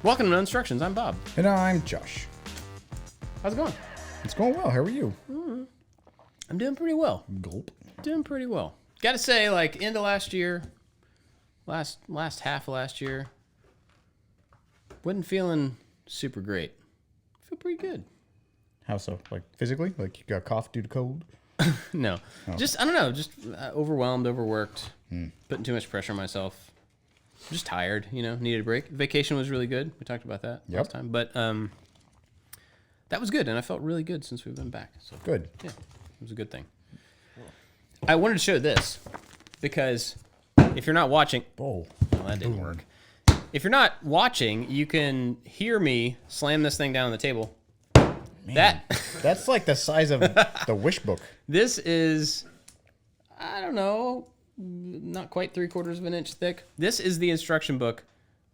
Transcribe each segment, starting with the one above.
Welcome to No Instructions. I'm Bob. And I'm Josh. How's it going? It's going well. How are you? I'm doing pretty well. Gulp. Doing pretty well. Got to say, like, end of last year, last half of last year, wasn't feeling super great. Feel pretty good. How so? Like physically? Like you got cough due to cold? No. Oh. Just, I don't know, just overwhelmed, overworked, putting too much pressure on myself. Just tired, needed a break. Vacation was really good. We talked about that last time. But that was good, and I felt really good since we've been back. So Good. yeah, it was a good thing. I wanted to show this because if you're not watching... Oh. Well, that didn't work. If you're not watching, you can hear me slam this thing down on the table. Man, that's like the size of the wish book. This is, I don't know, not quite 3/4 of an inch thick. This is the instruction book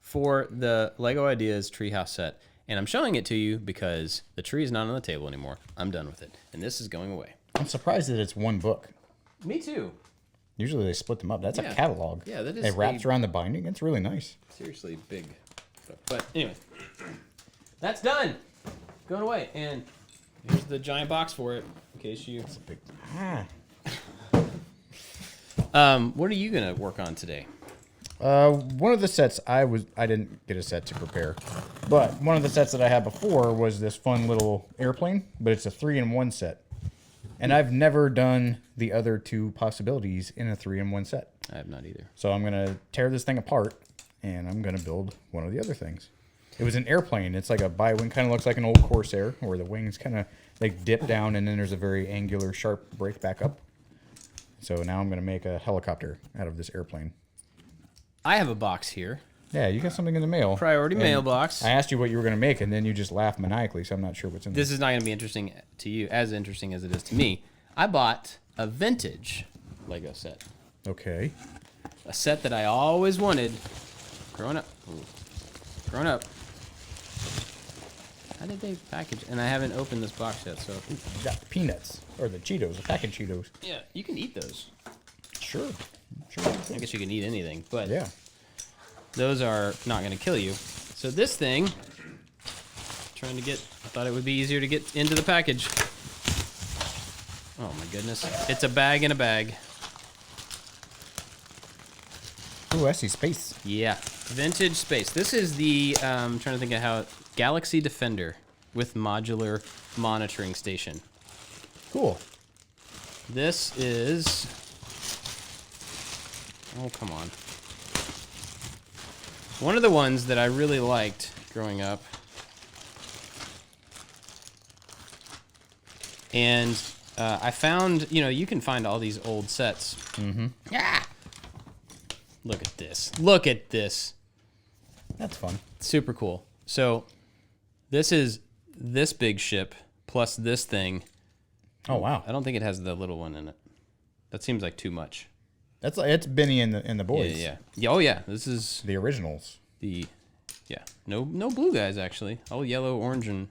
for the Lego Ideas Treehouse set. And I'm showing it to you because the tree is not on the table anymore. I'm done with it. And this is going away. I'm surprised that it's one book. Me too. Usually they split them up. That's a catalog. Yeah, that is. It wraps around the binding. It's really nice. Seriously big book. But anyway, that's done. Going away. And here's the giant box for it in case you... It's a big... What are you going to work on today? One of the sets I didn't get a set to prepare, but one of the sets that I had before was this fun little airplane, but it's a 3-in-1 set. And I've never done the other two possibilities in a 3-in-1 set. I have not either. So I'm going to tear this thing apart and I'm going to build one of the other things. It was an airplane. It's like a bi-wing, kind of looks like an old Corsair where the wings kind of like dip down and then there's a very angular, sharp break back up. So now I'm going to make a helicopter out of this airplane. I have a box here. Yeah, you got something in the mail. Priority mail box. I asked you what you were going to make, and then you just laughed maniacally, so I'm not sure what's in there. This is not going to be interesting to you, as interesting as it is to me. I bought a vintage Lego set. Okay. A set that I always wanted growing up. Growing up. How did they package? And I haven't opened this box yet, so... You got the peanuts, or the Cheetos, the packet Cheetos. Yeah, you can eat those. Sure. I guess you can eat anything, but Yeah. those are not going to kill you. So this thing, I thought it would be easier to get into the package. Oh my goodness. It's a bag in a bag. Ooh, I see space. Yeah, vintage space. This is the, I'm trying to think of how, Galaxy Defender with modular monitoring station. Cool. This is, oh, come on. One of the ones that I really liked growing up. And I found, you can find all these old sets. Mm-hmm. Ah! Look at this. Look at this. That's fun. Super cool. So this is this big ship plus this thing. Oh, wow. I don't think it has the little one in it. That seems like too much. It's Benny and the boys. Yeah. Oh yeah. This is The originals. No blue guys actually. All yellow, orange, and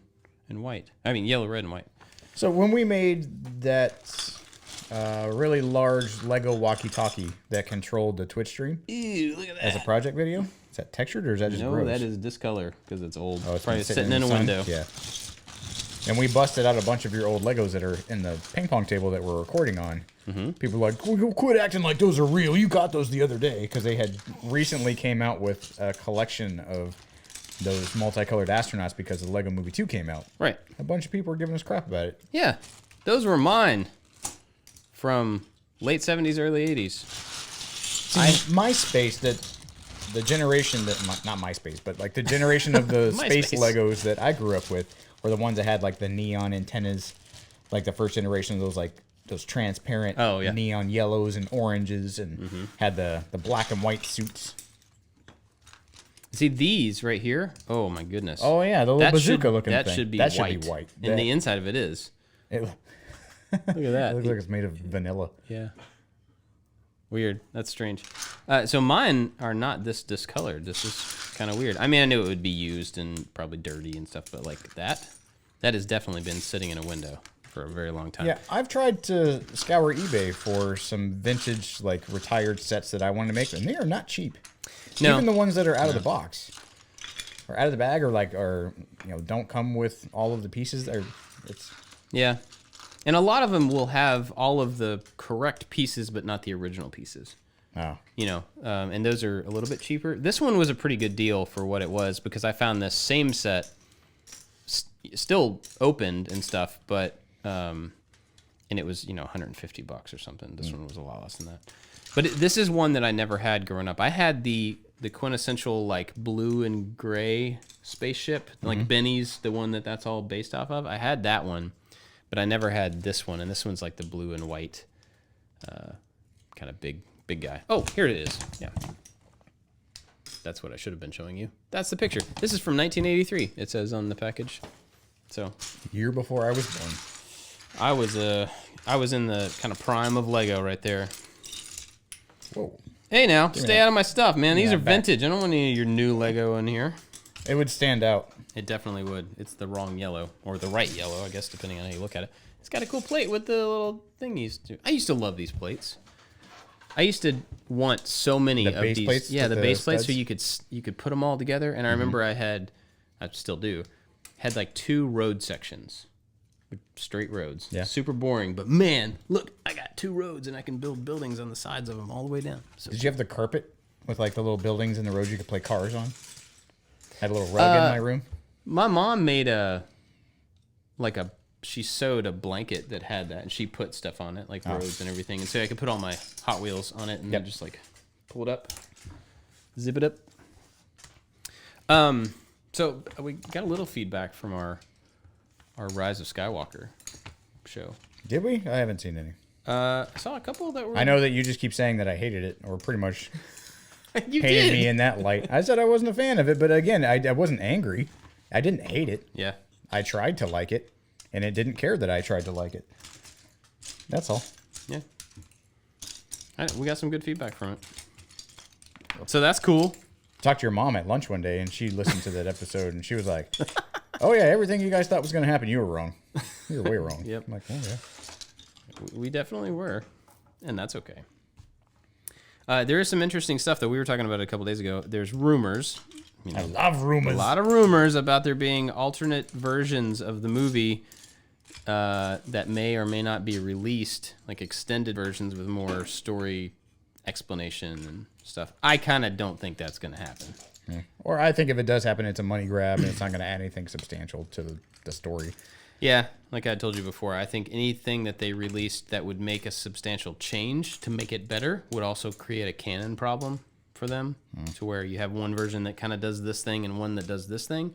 white. I mean yellow, red, and white. So when we made that really large Lego walkie-talkie that controlled the Twitch stream Ew, look at that. as a project video, is that textured or is that just gross? No, that is discolor because it's old. Oh, it's probably been sitting in a the sun? window. Yeah. And we busted out a bunch of your old Legos that are in the ping pong table that we're recording on. Mm-hmm. People were like, well, quit acting like those are real. You got those the other day. Because they had recently came out with a collection of those multicolored astronauts because the Lego Movie 2 came out. Right. A bunch of people were giving us crap about it. Yeah. Those were mine from late 70s, early 80s. See, MySpace, the generation that, not MySpace, but like the generation of the space Legos that I grew up with were the ones that had like the neon antennas, like the first generation of those transparent neon yellows and oranges and had the black and white suits. See these right here? Oh my goodness. Oh yeah, the little bazooka looking thing. That should be white. Should be white. And the inside of it is. Look at that. It looks like it's made of vanilla. Yeah. Weird. That's strange. So mine are not this discolored. This is kind of weird. I mean, I knew it would be used and probably dirty and stuff, but like that has definitely been sitting in a window for a very long time. Yeah, I've tried to scour eBay for some vintage, like retired sets that I want to make, and they are not cheap. No. Even the ones that are out of the box or out of the bag, or don't come with all of the pieces. Yeah. And a lot of them will have all of the correct pieces, but not the original pieces. Oh. And those are a little bit cheaper. This one was a pretty good deal for what it was because I found this same set still opened and stuff, but and it was $150 or something. This one was a lot less than that. But this is one that I never had growing up. I had the quintessential like blue and gray spaceship, like Benny's, the one that's all based off of. I had that one. But I never had this one, and this one's like the blue and white, kind of big guy. Oh, here it is. Yeah, that's what I should have been showing you. That's the picture. This is from 1983. It says on the package. So, year before I was born. I was in the kind of prime of Lego right there. Whoa. Hey now, stay out of my stuff, man. These are vintage. I don't want any of your new Lego in here. It would stand out. It definitely would. It's the wrong yellow, or the right yellow, I guess, depending on how you look at it. It's got a cool plate with the little thingies. I used to love these plates. I used to want so many of these. Plates, yeah, the base plates, so you could put them all together. And I remember I still do, had like 2 road sections, straight roads. Yeah. Super boring, but man, look, I got 2 roads, and I can build buildings on the sides of them all the way down. So did you have the carpet with like the little buildings in the roads you could play cars on? I had a little rug in my room. My mom made she sewed a blanket that had that, and she put stuff on it, like roads and everything. And so I could put all my Hot Wheels on it and then just like pull it up, zip it up. So we got a little feedback from our Rise of Skywalker show. Did we? I haven't seen any. I saw a couple that were... I know that you just keep saying that I hated it, or pretty much you painted did. me in that light. I said I wasn't a fan of it, but again, I wasn't angry. I didn't hate it. Yeah. I tried to like it, and it didn't care that I tried to like it. That's all. Yeah. We got some good feedback from it. So that's cool. Talked to your mom at lunch one day, and she listened to that episode, and she was like, "Oh yeah, everything you guys thought was going to happen, you were wrong. You were way wrong." Yep. I'm like, "Oh yeah." We definitely were, and that's okay. There is some interesting stuff that we were talking about a couple days ago. There's rumors. I love rumors. A lot of rumors about there being alternate versions of the movie that may or may not be released, like extended versions with more story explanation and stuff. I kind of don't think that's going to happen. Yeah. Or I think if it does happen, it's a money grab, and it's not going to add anything substantial to the story. Yeah, like I told you before, I think anything that they released that would make a substantial change to make it better would also create a canon problem for them, to where you have one version that kind of does this thing and one that does this thing.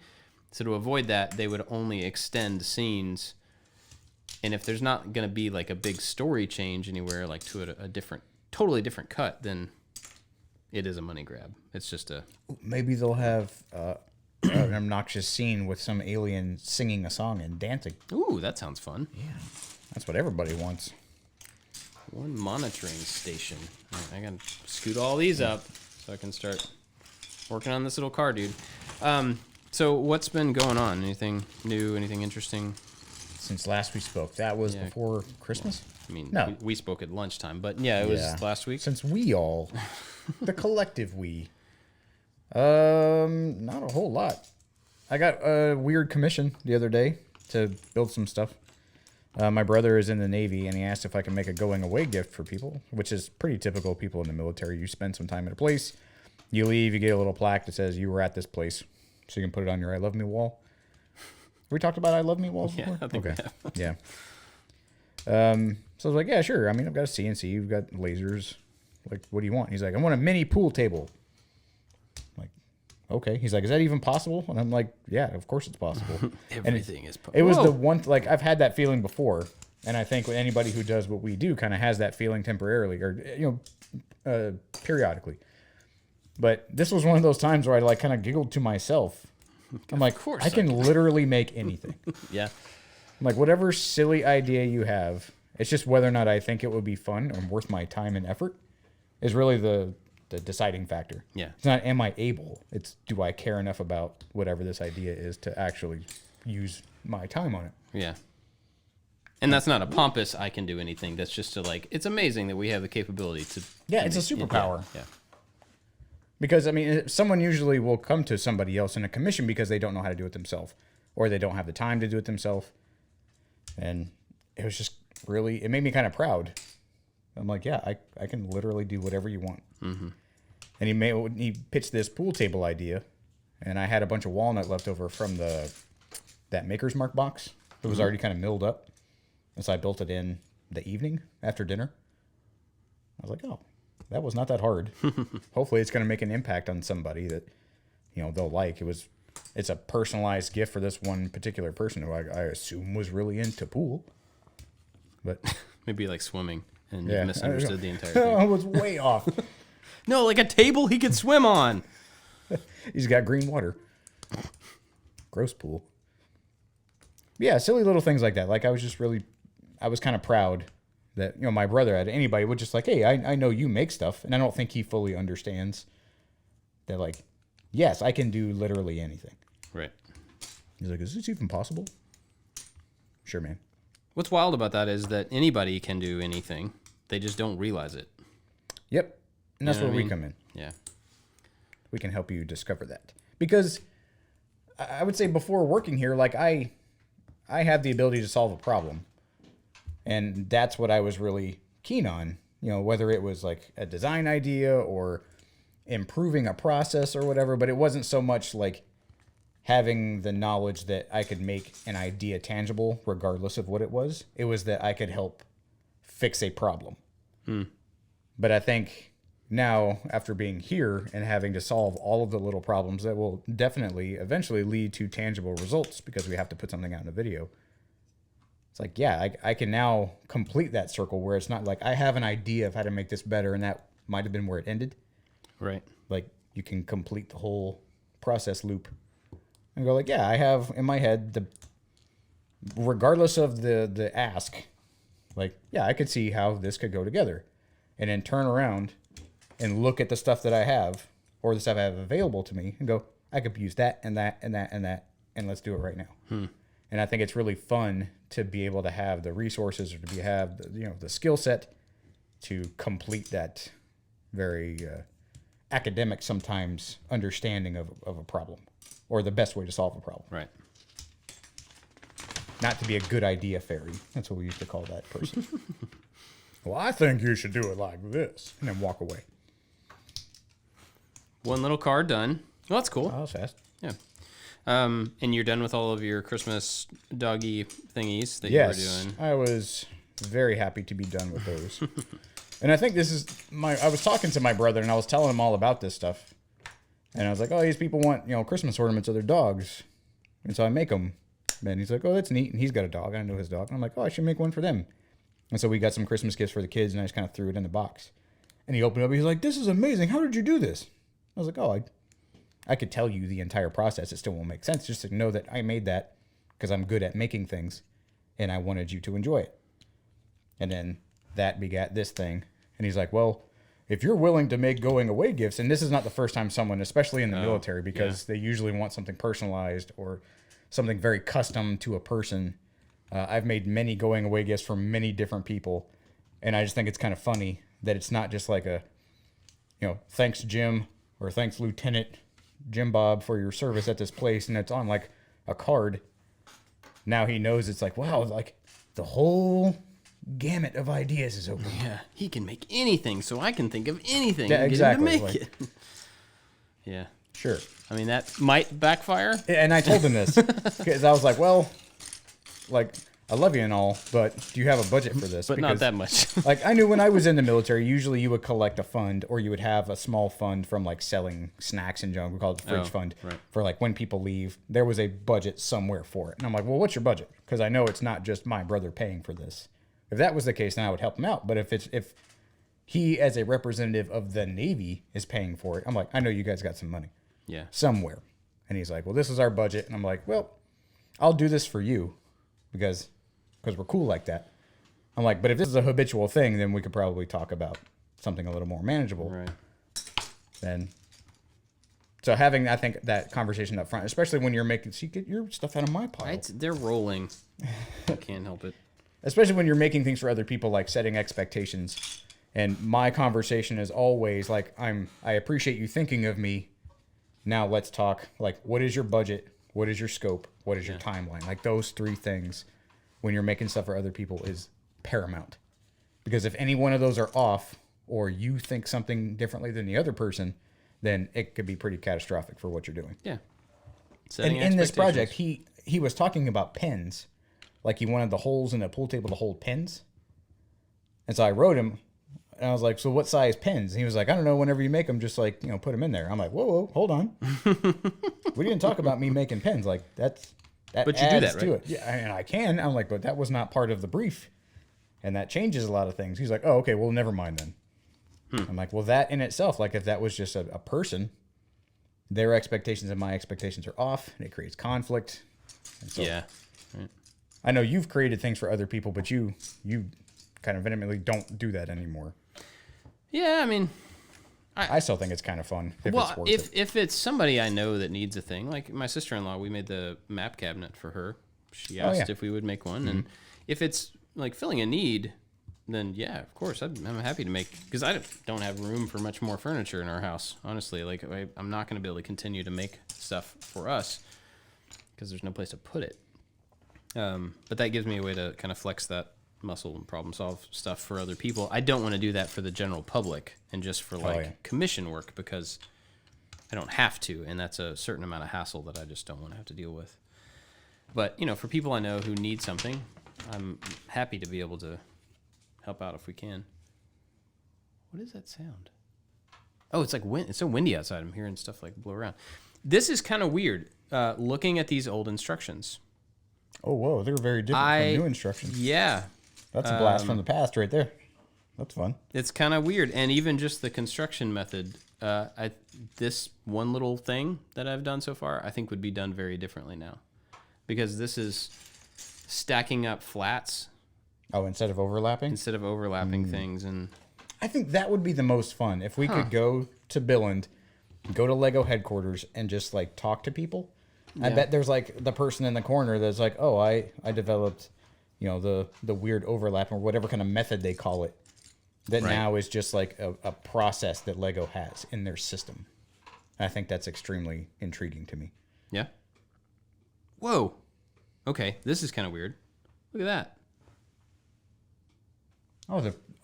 So to avoid that, they would only extend scenes. And if there's not going to be like a big story change anywhere, like to a totally different cut, then it is a money grab. It's just a... Maybe they'll have an obnoxious scene with some alien singing a song and dancing. Ooh, that sounds fun. Yeah. That's what everybody wants. One monitoring station. All right, I got to scoot all these up so I can start working on this little car, dude. So what's been going on? Anything new? Anything interesting? Since last we spoke. That was before Christmas? I mean, no. we spoke at lunchtime, but yeah, it was last week. Since we all, the collective we. Not a whole lot. I got a weird commission the other day to build some stuff. My brother is in the Navy, and he asked if I can make a going-away gift for people, which is pretty typical of people in the military. You spend some time at a place, you leave, you get a little plaque that says you were at this place, so you can put it on your I Love Me wall. We talked about I Love Me walls before? Yeah, I think we have. Yeah. So I was like, yeah, sure. I mean, I've got a CNC, you've got lasers. Like, what do you want? He's like, I want a mini pool table. I'm like, okay. He's like, is that even possible? And I'm like, yeah, of course it's possible. Everything is possible. It was the one, like, I've had that feeling before. And I think anybody who does what we do kind of has that feeling temporarily or, periodically. But this was one of those times where I, like, kind of giggled to myself. I'm like, I can literally make anything. Yeah. I'm like, whatever silly idea you have, it's just whether or not I think it would be fun or worth my time and effort is really the deciding factor. Yeah. It's not, am I able? It's, do I care enough about whatever this idea is to actually use my time on it? Yeah. And that's not a pompous, I can do anything. That's just to, like, it's amazing that we have the capability to... Yeah, it's a superpower. Yeah. Because, I mean, someone usually will come to somebody else in a commission because they don't know how to do it themselves, or they don't have the time to do it themselves. And it was just really, it made me kind of proud. I'm like, yeah, I can literally do whatever you want. Mm-hmm. And he pitched this pool table idea, and I had a bunch of walnut left over from that Maker's Mark box. It was already kind of milled up. And so I built it in the evening after dinner. I was like, oh, that was not that hard. Hopefully it's going to make an impact on somebody that, they'll like. It's a personalized gift for this one particular person who I assume was really into pool. But maybe like swimming, and you misunderstood the entire thing. I was way off. No, like a table he could swim on. He's got green water. Gross pool. Yeah, silly little things like that. Like I was kind of proud that, my brother had anybody would just like, hey, I know you make stuff. And I don't think he fully understands that, like, yes, I can do literally anything. Right. He's like, is this even possible? Sure, man. What's wild about that is that anybody can do anything. They just don't realize it. Yep. And that's where we come in. Yeah. We can help you discover that. Because I would say before working here, like I have the ability to solve a problem. And that's what I was really keen on, whether it was like a design idea or improving a process or whatever, but it wasn't so much like having the knowledge that I could make an idea tangible regardless of what it was. It was that I could help fix a problem. But I think now, after being here and having to solve all of the little problems that will definitely eventually lead to tangible results because we have to put something out in a video. It's like, yeah, I can now complete that circle where it's not like I have an idea of how to make this better and that might have been where it ended. Right. Like you can complete the whole process loop and go like, yeah, I have in my head regardless of the ask, like, yeah, I could see how this could go together and then turn around and look at the stuff that I have or the stuff I have available to me and go, I could use that and that and that and that, and let's do it right now. And I think it's really fun to be able to have the resources or to have the skill set to complete that very academic sometimes understanding of a problem or the best way to solve a problem. Right. Not to be a good idea fairy. That's what we used to call that person. Well, I think you should do it like this. And then walk away. One little card done. Well, that's cool. Oh, that was fast. Yeah. And you're done with all of your Christmas doggy thingies that you were doing. I was very happy to be done with those. And I think this is I was talking to my brother and I was telling him all about this stuff. And I was like, oh, these people want, Christmas ornaments of their dogs. And so I make them. And he's like, oh, that's neat. And he's got a dog. I know his dog. And I'm like, oh, I should make one for them. And so we got some Christmas gifts for the kids and I just kind of threw it in the box. And he opened it up. He's like, this is amazing. How did you do this? I was like, oh, I could tell you the entire process. It still won't make sense just to know that I made that because I'm good at making things and I wanted you to enjoy it. And then that begat this thing. And he's like, well, if you're willing to make going away gifts, and this is not the first time someone, especially in the military, because they usually want something personalized or something very custom to a person. I've made many going away gifts for many different people. And I just think it's kind of funny that it's not just like a, thanks Jim or thanks Lieutenant Jim Bob for your service at this place. And it's on like a card. Now he knows it's like, wow, like the whole gamut of ideas is open. Yeah, he can make anything, so I can think of anything. Yeah, and exactly. Get him to make it. Yeah. Sure. I mean, that might backfire. And I told him this because I was like, well, like, I love you and all, but do you have a budget for this? But because, not that much. Like, I knew when I was in the military, usually you would collect a fund or you would have a small fund from like selling snacks and junk. We call it the fridge fund for like when people leave. There was a budget somewhere for it. And I'm like, well, what's your budget? Because I know it's not just my brother paying for this. If that was the case, then I would help him out. But if he, as a representative of the Navy, is paying for it, I'm like, I know you guys got some money. Yeah. Somewhere. And he's like, well, this is our budget. And I'm like, well, I'll do this for you because we're cool like that. I'm like, but if this is a habitual thing, then we could probably talk about something a little more manageable. Right. Then, so having, I think, that conversation up front, especially when you're making, see, get your stuff out of my pile. They're rolling. I can't help it. Especially when you're making things for other people, like setting expectations And my conversation is always like, I appreciate you thinking of me. Now let's talk. Like, what is your budget? What is your scope? What is your timeline? Like those 3 things when you're making stuff for other people is paramount. Because if any one of those are off, or you think something differently than the other person, then it could be pretty catastrophic for what you're doing. Yeah. And in this project, he was talking about pins. Like he wanted the holes in a pool table to hold pins. And so I wrote him, and I was like, so what size pins? And he was like, I don't know, whenever you make them, just like, put them in there. I'm like, whoa, hold on. We didn't talk about me making pins. Like that but you do that, right? To it. Yeah, and I can. I'm like, but that was not part of the brief. And that changes a lot of things. He's like, oh, okay, well, never mind then. I'm like, well, that in itself, like if that was just a person, their expectations and my expectations are off, and it creates conflict. And so yeah. Right. I know you've created things for other people, but you kind of vehemently don't do that anymore. Yeah, I mean, I still think it's kind of fun if it's worth it. If it's somebody I know that needs a thing, like my sister-in-law, we made the map cabinet for her. She asked if we would make one, and if it's like filling a need, then yeah, of course, I'm happy to make, because I don't have room for much more furniture in our house, honestly. Like I'm not going to be able to continue to make stuff for us because there's no place to put it. But that gives me a way to kind of flex that muscle and problem solve stuff for other people. I don't want to do that for the general public and just for commission work, because I don't have to, and that's a certain amount of hassle that I just don't want to have to deal with. But for people I know who need something, I'm happy to be able to help out if we can. What is that sound? Oh, it's like wind. It's so windy outside. I'm hearing stuff like blow around. This is kind of weird. Looking at these old instructions. Oh, whoa, they're very different from new instructions. Yeah. That's a blast from the past right there. That's fun. It's kind of weird. And even just the construction method, this one little thing that I've done so far, I think would be done very differently now. Because this is stacking up flats. Oh, instead of overlapping? Instead of overlapping things. And I think that would be the most fun. If we could go to Billund, go to Lego headquarters, and just like talk to people. Yeah. I bet there's like the person in the corner that's like, oh, I developed, the weird overlap or whatever kind of method they call it. That now is just like a process that Lego has in their system. I think that's extremely intriguing to me. Yeah. Whoa. Okay, this is kind of weird. Look at that.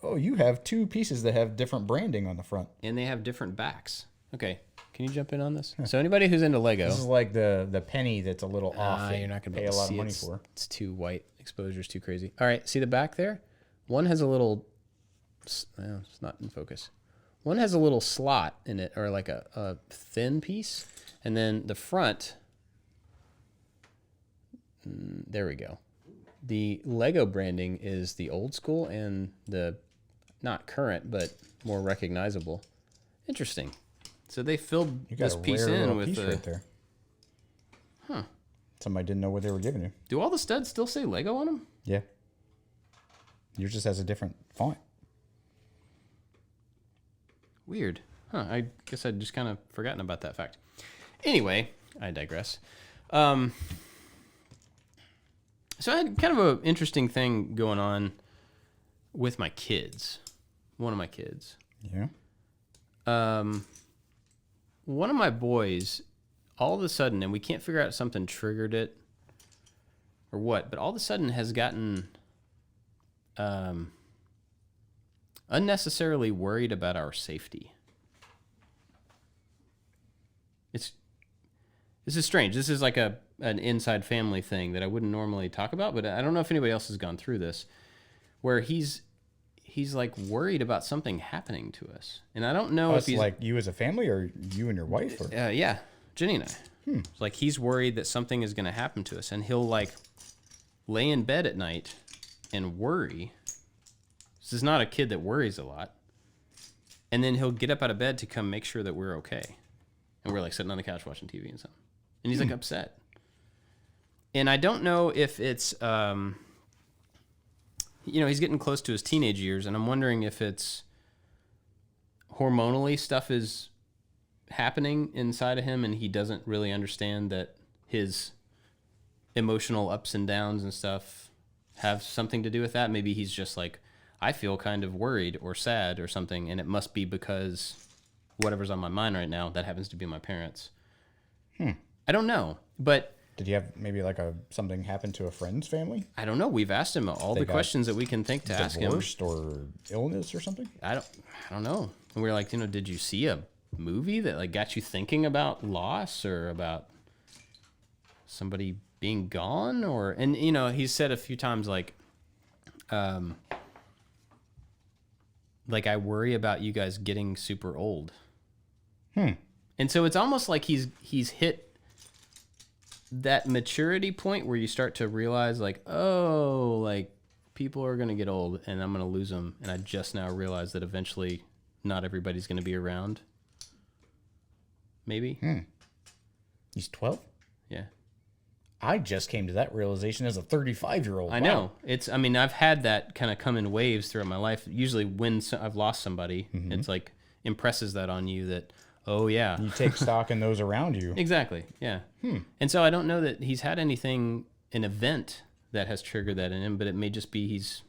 Oh, you have 2 pieces that have different branding on the front. And they have different backs. Okay, can you jump in on this? So anybody who's into Lego... This is like the penny that's a little off. You're not going to pay a lot of money for. It's too white. Exposure's too crazy. All right, see the back there? One has a little... Well, it's not in focus. One has a little slot in it, or like a thin piece. And then the front... There we go. The Lego branding is the old school and the not current, but more recognizable. Interesting. So they filled this piece in with the... right there. Huh. Somebody didn't know what they were giving you. Do all the studs still say Lego on them? Yeah. Yours just has a different font. Weird. Huh. I guess I'd just kind of forgotten about that fact. Anyway, I digress. So I had kind of an interesting thing going on with my kids. One of my kids. Yeah. One of my boys, all of a sudden, and we can't figure out if something triggered it or what, but all of a sudden has gotten unnecessarily worried about our safety. This is strange. This is like an inside family thing that I wouldn't normally talk about, but I don't know if anybody else has gone through this, where he's like worried about something happening to us, and I don't know if he's like you as a family or you and your wife. Or... yeah, Jenny and I. It's like he's worried that something is going to happen to us, and he'll like lay in bed at night and worry. This is not a kid that worries a lot, and then he'll get up out of bed to come make sure that we're okay, and we're like sitting on the couch watching TV and something. And he's like upset. And I don't know if it's, he's getting close to his teenage years, and I'm wondering if it's hormonally stuff is happening inside of him and he doesn't really understand that his emotional ups and downs and stuff have something to do with that. Maybe he's just like, I feel kind of worried or sad or something, and it must be because whatever's on my mind right now, that happens to be my parents. I don't know, but Did you have maybe like something happen to a friend's family? I don't know. We've asked him all the questions that we can think to ask him. Divorced or illness or something? I don't know. And we were like, did you see a movie that like got you thinking about loss or about somebody being gone? And he said a few times like I worry about you guys getting super old. And so it's almost like he's hit that maturity point where you start to realize like, oh, like people are going to get old and I'm going to lose them. And I just now realized that eventually not everybody's going to be around. Maybe. He's 12? Yeah. I just came to that realization as a 35-year-old. I know. I've had that kind of come in waves throughout my life. Usually when I've lost somebody, it's like impresses that on you that, oh yeah. You take stock in those around you. Exactly. Yeah. And so I don't know that he's had an event that has triggered that in him, but it may just be he's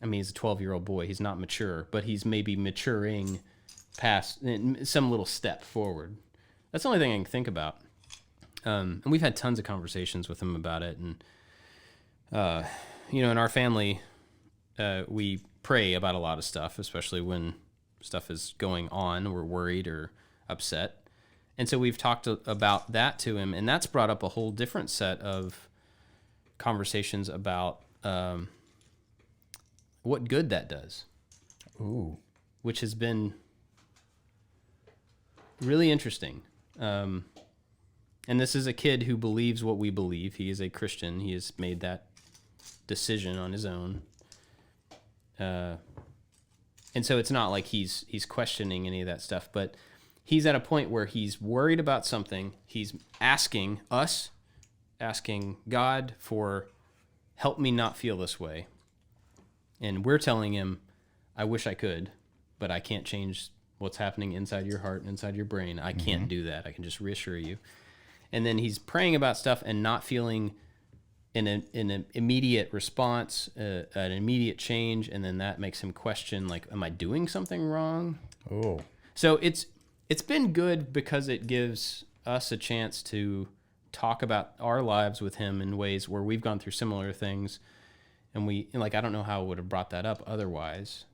a 12-year-old boy. He's not mature, but he's maybe maturing past some little step forward. That's the only thing I can think about. And we've had tons of conversations with him about it. And, in our family, we pray about a lot of stuff, especially when stuff is going on, we're worried or upset. And so we've talked about that to him, and that's brought up a whole different set of conversations about what good that does. Ooh. Which has been really interesting. And this is a kid who believes what we believe. He is a Christian. He has made that decision on his own. And so it's not like he's questioning any of that stuff, but he's at a point where he's worried about something. He's asking God for help me not feel this way. And we're telling him, I wish I could, but I can't change what's happening inside your heart and inside your brain. I can't do that. I can just reassure you. And then he's praying about stuff and not feeling an immediate response, an immediate change, and then that makes him question, like, am I doing something wrong? Oh. So it's been good because it gives us a chance to talk about our lives with him in ways where we've gone through similar things, and I don't know how I would have brought that up otherwise.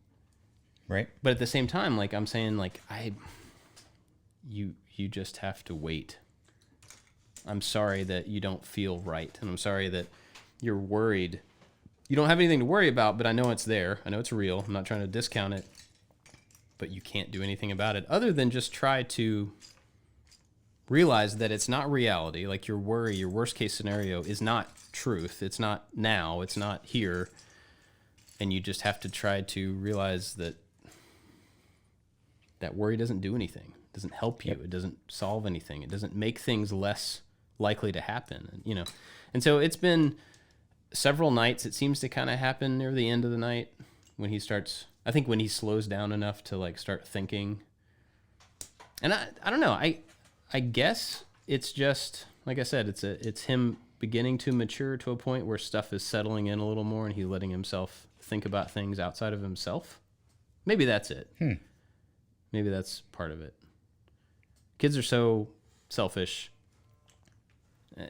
Right. But at the same time, like I'm saying, like you just have to wait. I'm sorry that you don't feel right, and I'm sorry that you're worried. You don't have anything to worry about, but I know it's there. I know it's real. I'm not trying to discount it, but you can't do anything about it other than just try to realize that it's not reality. Like your worry, your worst case scenario is not truth. It's not now. It's not here. And you just have to try to realize that worry doesn't do anything. It doesn't help you. Yep. It doesn't solve anything. It doesn't make things less likely to happen, And so it's been several nights. It seems to kind of happen near the end of the night when he slows down enough to like start thinking. And I don't know. I guess it's just, like I said, it's him beginning to mature to a point where stuff is settling in a little more and he's letting himself think about things outside of himself. Maybe that's it. Maybe that's part of it. Kids are so selfish.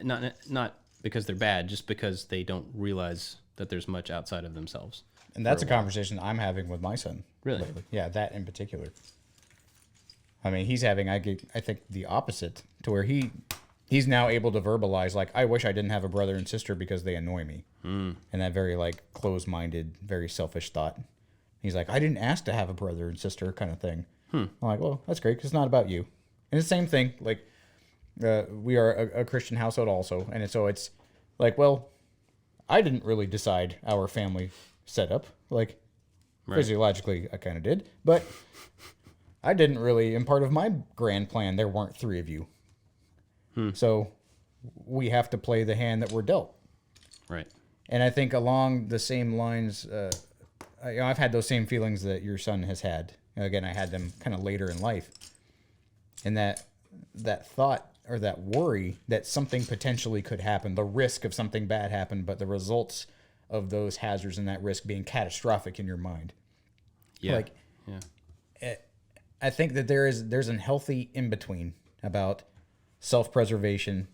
Not because they're bad, just because they don't realize that there's much outside of themselves. And that's a conversation I'm having with my son. Really? Lately. Yeah, that in particular. I mean, he's having, I think, the opposite, to where he's now able to verbalize, like, I wish I didn't have a brother and sister because they annoy me. And that very, like, closed-minded, very selfish thought. He's like, I didn't ask to have a brother and sister kind of thing. I'm like, well, that's great, because it's not about you. And it's the same thing, like, we are a Christian household also, and so it's like, well, I didn't really decide our family setup. Like, physiologically, I kind of did, but I didn't really, in part of my grand plan, there weren't three of you. So we have to play the hand that we're dealt. Right. And I think along the same lines, I've had those same feelings that your son has had. Again, I had them kind of later in life. And that thought or that worry that something potentially could happen, the risk of something bad happen, but the results of those hazards and that risk being catastrophic in your mind. Yeah. Like, yeah. I think that there's a healthy in between about self-preservation,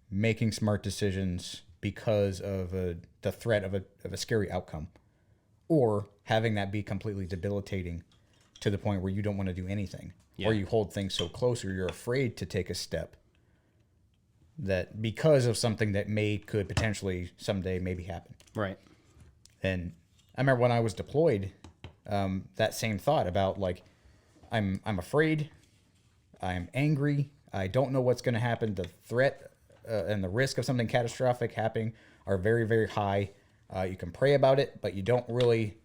making smart decisions because of the threat of a scary outcome, or having that be completely debilitating to the point where you don't want to do anything, or you hold things so close, or you're afraid to take a step that because of something that could potentially someday maybe happen. Right. And I remember when I was deployed, that same thought about like, I'm afraid, I'm angry, I don't know what's going to happen. The threat and the risk of something catastrophic happening are very, very high. You can pray about it, but you don't really,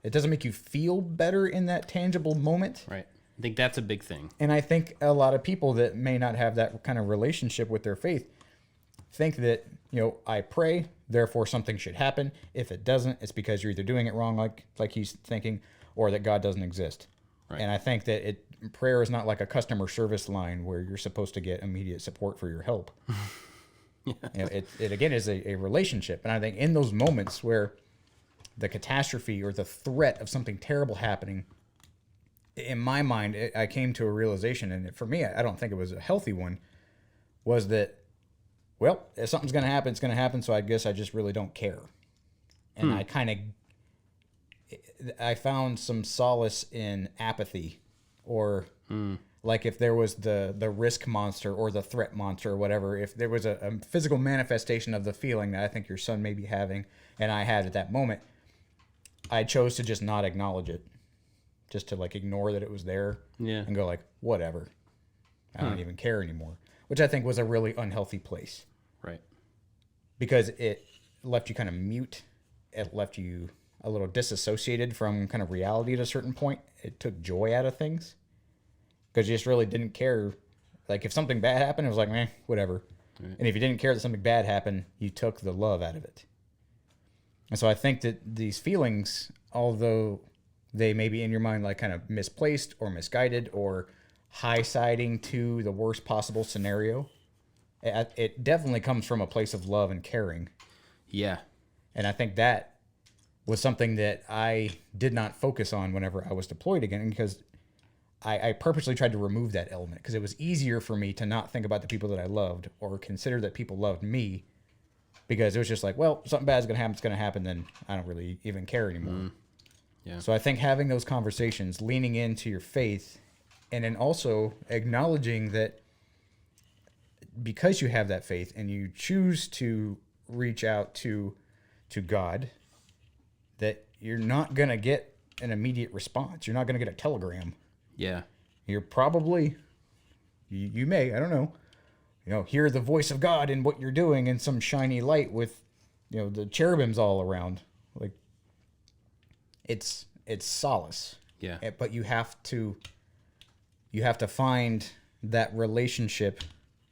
it doesn't make you feel better in that tangible moment. Right. I think that's a big thing. And I think a lot of people that may not have that kind of relationship with their faith think that, I pray, therefore something should happen. If it doesn't, it's because you're either doing it wrong, like he's thinking, or that God doesn't exist. Right. And I think that prayer is not like a customer service line where you're supposed to get immediate support for your help. It again is a relationship. And I think in those moments where the catastrophe or the threat of something terrible happening, in my mind, I came to a realization, and for me, I don't think it was a healthy one, was that, well, if something's going to happen, it's going to happen, so I guess I just really don't care. And I found some solace in apathy, or like if there was the risk monster or the threat monster or whatever, if there was a physical manifestation of the feeling that I think your son may be having and I had at that moment, I chose to just not acknowledge it. Just to like ignore that it was there and go like, whatever. I don't even care anymore, which I think was a really unhealthy place. Right. Because it left you kind of mute. It left you a little disassociated from kind of reality at a certain point. It took joy out of things because you just really didn't care. Like if something bad happened, it was like, whatever. Right. And if you didn't care that something bad happened, you took the love out of it. And so I think that these feelings, although they may be in your mind like kind of misplaced or misguided or high-siding to the worst possible scenario, it definitely comes from a place of love and caring. Yeah. And I think that was something that I did not focus on whenever I was deployed again, because I purposely tried to remove that element because it was easier for me to not think about the people that I loved or consider that people loved me, because it was just like, well, something bad is going to happen, it's going to happen, then I don't really even care anymore. Yeah. So I think having those conversations, leaning into your faith, and then also acknowledging that because you have that faith and you choose to reach out to God, that you're not going to get an immediate response. You're not going to get a telegram. Yeah. You're probably, you may, I don't know, hear the voice of God in what you're doing in some shiny light with, the cherubims all around. Like, it's solace. Yeah. But you have to find that relationship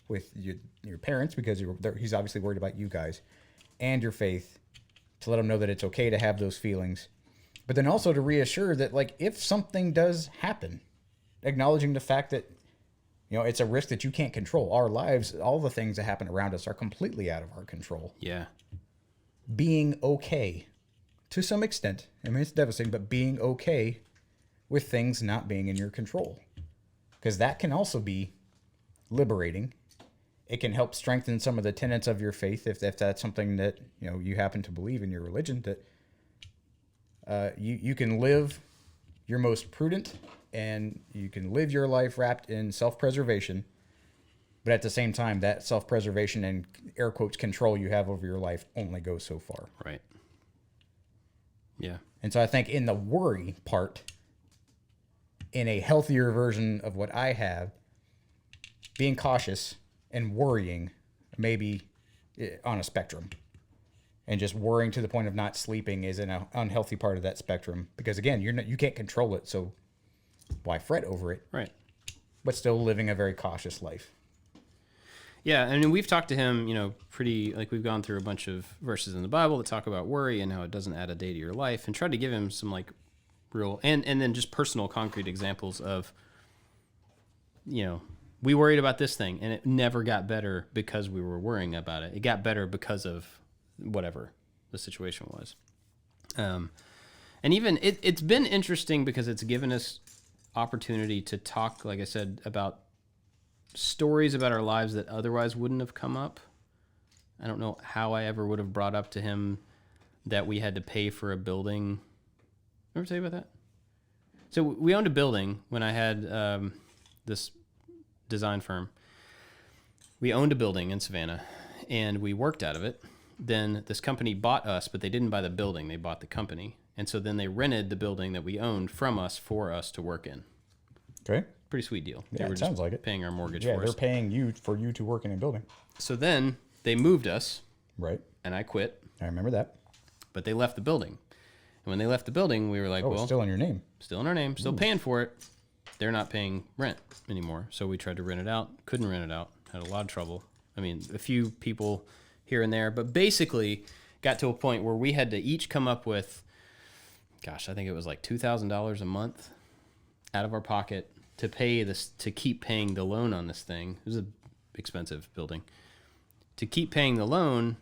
with your parents, because he's obviously worried about you guys, and your faith, to let them know that it's okay to have those feelings, but then also to reassure that, like, if something does happen, acknowledging the fact that, it's a risk that you can't control. Our lives, all the things that happen around us are completely out of our control. Yeah. Being okay to some extent. I mean, it's devastating, but being okay with things not being in your control, because that can also be liberating. It can help strengthen some of the tenets of your faith, if that's something that you happen to believe in your religion, that you can live your most prudent and you can live your life wrapped in self-preservation, but at the same time, that self-preservation and air quotes control you have over your life only goes so far. Right. Yeah. And so I think in the worry part, in a healthier version of what I have, being cautious and worrying maybe on a spectrum. And just worrying to the point of not sleeping is an unhealthy part of that spectrum, because again, you can't control it, so why fret over it? Right. But still living a very cautious life. Yeah, I mean, we've talked to him, we've gone through a bunch of verses in the Bible that talk about worry and how it doesn't add a day to your life, and tried to give him some real and then just personal concrete examples of, we worried about this thing and it never got better because we were worrying about it. It got better because of whatever. the situation was. And even it's been interesting because it's given us opportunity to talk, like I said, about stories about our lives that otherwise wouldn't have come up. I don't know how I ever would have brought up to him that we had to pay for a building. Ever tell you about that? So we owned a building when I had this design firm. We owned a building in Savannah, and we worked out of it. Then this company bought us, but they didn't buy the building. They bought the company. And so then they rented the building that we owned from us for us to work in. Okay. Pretty sweet deal. Yeah, it sounds like it. Paying our mortgage Yeah, for us. they're paying you to work in a building. So then they moved us. Right. And I quit. I remember that. But they left the building. And when they left the building, we were like, well, still in your name. Still in our name. Still paying for it. They're not paying rent anymore. So we tried to rent it out. Couldn't rent it out. Had a lot of trouble. I mean, a few people here and there. But basically got to a point where we had to each come up with, gosh, I think it was like $2,000 a month out of our pocket to pay this, to keep paying the loan on this thing. It was an expensive building. To keep paying the loan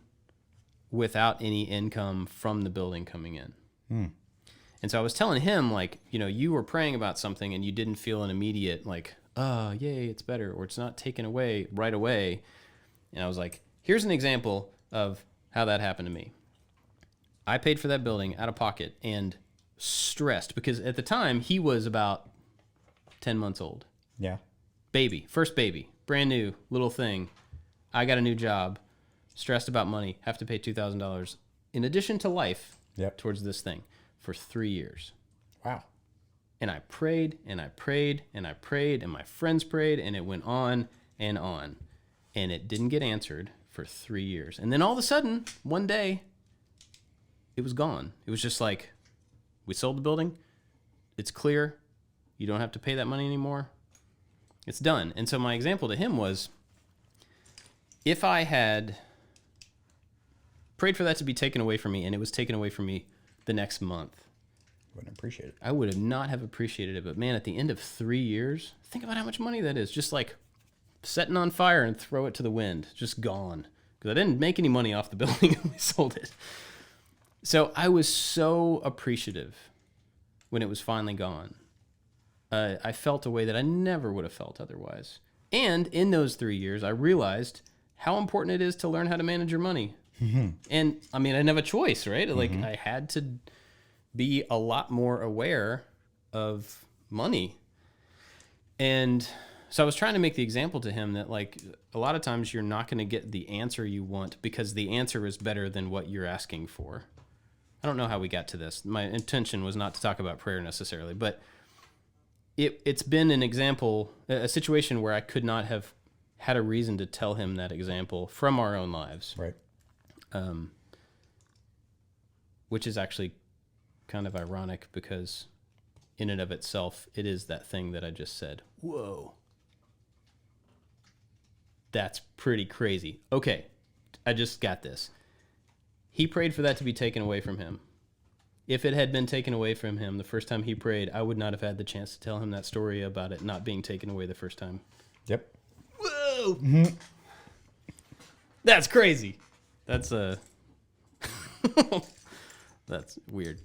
without any income from the building coming in. And so I was telling him, like, you know, you were praying about something and you didn't feel an immediate, like, oh, yay, it's better, or it's not taken away right away. And I was like, here's an example of how that happened to me. I paid for that building out of pocket and stressed because at the time he was about 10 months old. Yeah. Baby, first baby, brand new little thing. I got a new job, stressed about money, have to pay $2,000 in addition to life towards this thing for 3 years. Wow. And I prayed and I prayed and I prayed and my friends prayed and it went on and on. And it didn't get answered for 3 years. And then all of a sudden, one day, it was gone. It was just like, we sold the building. It's clear. You don't have to pay that money anymore. It's done. And so my example to him was, if I had prayed for that to be taken away from me and it was taken away from me the next month, Wouldn't appreciate it. I would have not have appreciated it. But man, at the end of 3 years, think about how much money that is. Just like setting on fire and throw it to the wind, just gone. Because I didn't make any money off the building when we sold it. So I was so appreciative when it was finally gone. I felt a way that I never would have felt otherwise. And in those 3 years, I realized how important it is to learn how to manage your money. And I mean, I didn't have a choice, right? Like I had to be a lot more aware of money. And so I was trying to make the example to him that, like, a lot of times you're not going to get the answer you want because the answer is better than what you're asking for. I don't know how we got to this. My intention was not to talk about prayer necessarily, but it's been an example, a situation where I could not have had a reason to tell him that example from our own lives. Right. Which is actually kind of ironic because in and of itself, it is that thing that I just said. Whoa. That's pretty crazy. Okay, I just got this. He prayed for that to be taken away from him. If it had been taken away from him the first time he prayed, I would not have had the chance to tell him that story about it not being taken away the first time. Yep. Whoa! That's crazy. That's that's weird.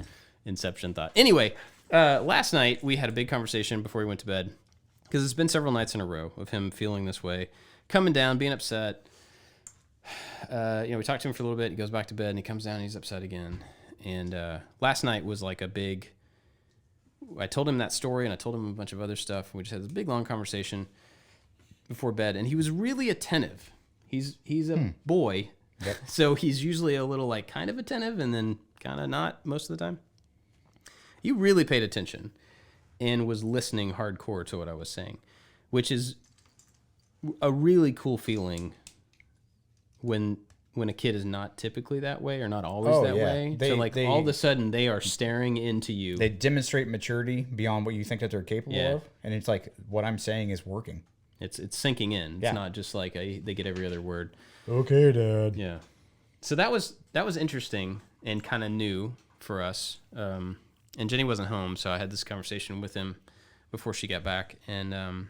Inception thought. Anyway, last night we had a big conversation before we went to bed because it's been several nights in a row of him feeling this way, coming down, being upset. We talked to him for a little bit. He goes back to bed and he comes down and he's upset again. And last night was like I told him that story and I told him a bunch of other stuff. We just had this big long conversation before bed and he was really attentive. He's a boy. Yep. So he's usually a little like kind of attentive and then kind of not most of the time. He really paid attention and was listening hardcore to what I was saying, which is a really cool feeling when a kid is not typically that way or not always that way. So like all of a sudden they are staring into you. They demonstrate maturity beyond what you think that they're capable of. And it's like, what I'm saying is working. It's sinking in. It's not just like they get every other word. Okay, Dad. Yeah. So that was interesting and kind of new for us. And Jenny wasn't home, so I had this conversation with him before she got back, and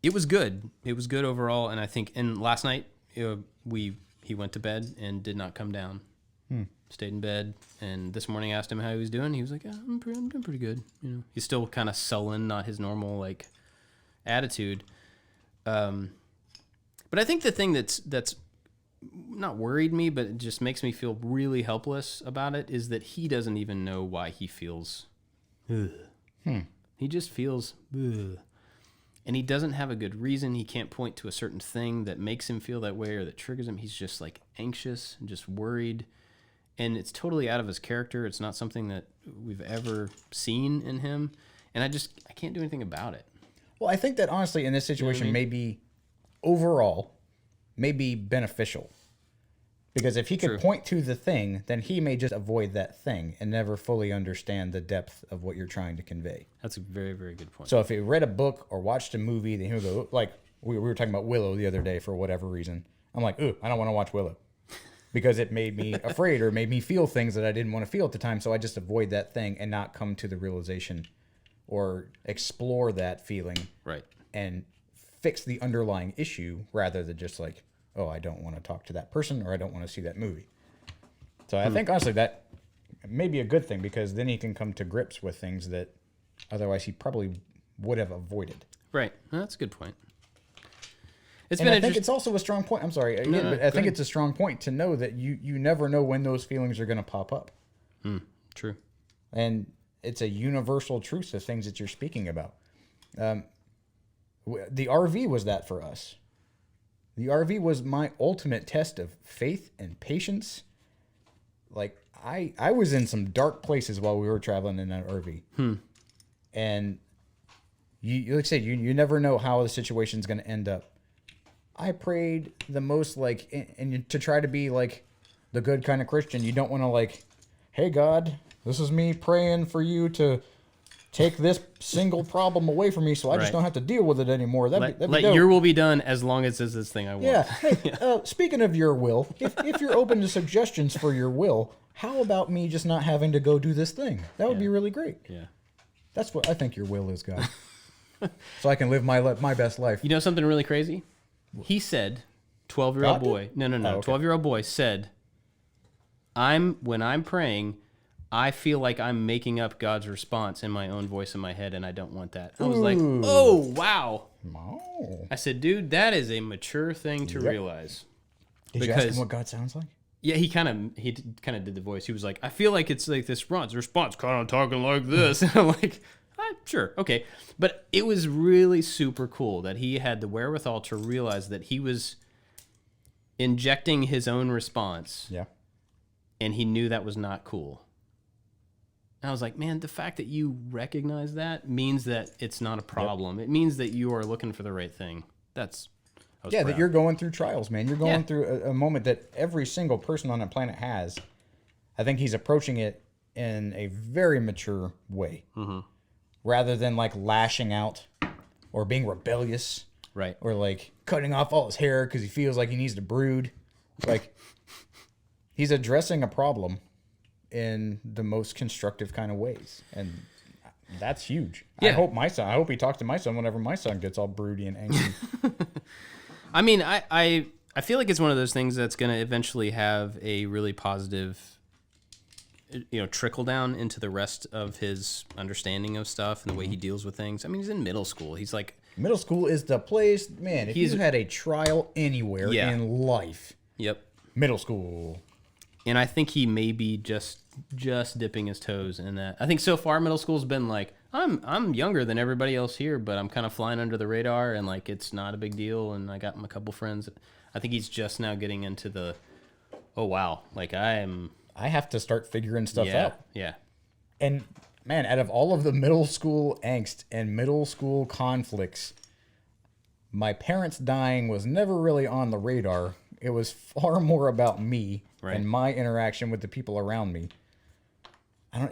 it was good. It was good overall, and I think. And last night, he he went to bed and did not come down. Stayed in bed, and this morning I asked him how he was doing. He was like, I'm doing pretty good. You know, he's still kind of sullen, not his normal like attitude. But I think the thing that's not worried me, but it just makes me feel really helpless about it is that he doesn't even know why he feels. He just feels. And he doesn't have a good reason. He can't point to a certain thing that makes him feel that way or that triggers him. He's just like anxious and just worried. And it's totally out of his character. It's not something that we've ever seen in him. And I can't do anything about it. Well, I think that honestly in this situation maybe overall may be beneficial. Because if he could point to the thing, then he may just avoid that thing and never fully understand the depth of what you're trying to convey. That's a very, very good point. So if he read a book or watched a movie, then he would go, like we were talking about Willow the other day for whatever reason. I'm like, ooh, I don't want to watch Willow. Because it made me afraid or made me feel things that I didn't want to feel at the time. So I just avoid that thing and not come to the realization or explore that feeling. Right. And fix the underlying issue rather than just like, oh, I don't want to talk to that person or I don't want to see that movie. So I think honestly that may be a good thing because then he can come to grips with things that otherwise he probably would have avoided. Right. Well, that's a good point. I think it's also a strong point. I'm sorry, but I think it's a strong point to know that you never know when those feelings are going to pop up. True. And it's a universal truth of things that you're speaking about. The RV was that for us. The RV was my ultimate test of faith and patience. Like I was in some dark places while we were traveling in that RV. And you like I said, you never know how the situation's going to end up. I prayed the most like, and to try to be like the good kind of Christian, you don't want to like, hey God, this is me praying for you to take this single problem away from me so I just don't have to deal with it anymore. Let your will be done as long as it's this thing I want. Yeah. Hey, speaking of your will, if you're open to suggestions for your will, how about me just not having to go do this thing? That would be really great. Yeah. That's what I think your will is, God. So I can live my best life. You know something really crazy? He said, 12-year-old boy. No. 12-year-old boy said, when I'm praying, I feel like I'm making up God's response in my own voice in my head, and I don't want that. I was like, oh, wow. Oh. I said, dude, that is a mature thing to realize. Did you ask him what God sounds like? Yeah, he kind of did the voice. He was like, I feel like it's like this response kind of talking like this. And I'm like, sure, okay. But it was really super cool that he had the wherewithal to realize that he was injecting his own response. Yeah. And he knew that was not cool. And I was like, man, the fact that you recognize that means that it's not a problem. It means that you are looking for the right thing. That you're going through trials, man. You're going through a moment that every single person on the planet has. I think he's approaching it in a very mature way. Mm-hmm. Rather than like lashing out or being rebellious. Right. Or like cutting off all his hair because he feels like he needs to brood. Like he's addressing a problem in the most constructive kind of ways. And that's huge. Yeah. I hope he talks to my son whenever my son gets all broody and angry. I mean, I feel like it's one of those things that's going to eventually have a really positive, trickle down into the rest of his understanding of stuff and the way he deals with things. I mean, he's in middle school. He's like... Middle school is the place, man, if you had a trial anywhere in life. Yep. Middle school. And I think he may be just dipping his toes in that. I think so far middle school's been like, I'm younger than everybody else here, but I'm kind of flying under the radar and like it's not a big deal. And I got a couple friends. I think he's just now getting into the, oh wow, like I have to start figuring stuff out. Yeah. And man, out of all of the middle school angst and middle school conflicts, my parents dying was never really on the radar. It was far more about me and my interaction with the people around me.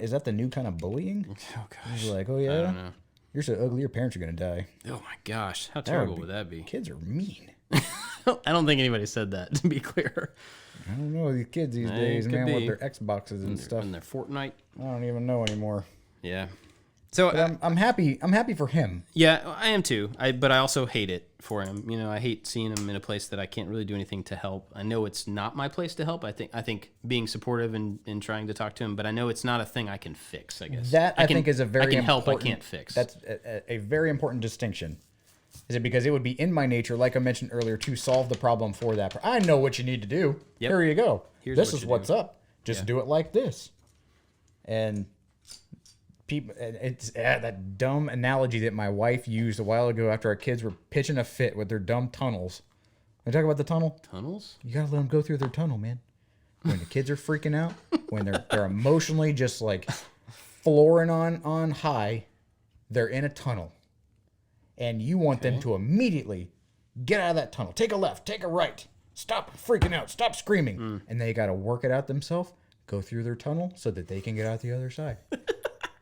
Is that the new kind of bullying? Oh gosh. You're like, oh yeah? I don't know. You're so ugly, your parents are going to die. Oh my gosh. How terrible would that be? Kids are mean. I don't think anybody said that, to be clear. I don't know, these kids these days, man, with their Xboxes and stuff. And their Fortnite. I don't even know anymore. Yeah. So But I'm happy. I'm happy for him. yeah, I am too. But I also hate it for him. You know, I hate seeing him in a place that I can't really do anything to help. I know it's not my place to help. I think being supportive and trying to talk to him, but I know it's not a thing I can fix. I guess That I think is a very I can important, help. I can't fix. That's a very important distinction. Is it because it would be in my nature, like I mentioned earlier, to solve the problem for that. I know what you need to do. Yep. Here you go. This what is you what's do. up. Just do it like this. And people, it's that dumb analogy that my wife used a while ago after our kids were pitching a fit with their dumb tunnels. I talk about the tunnel. Tunnels. You gotta let them go through their tunnel, man. When the kids are freaking out, when they're emotionally just like flooring on high, they're in a tunnel. And you want them to immediately get out of that tunnel. Take a left, take a right. Stop freaking out. Stop screaming. And they got to work it out themselves, go through their tunnel so that they can get out the other side.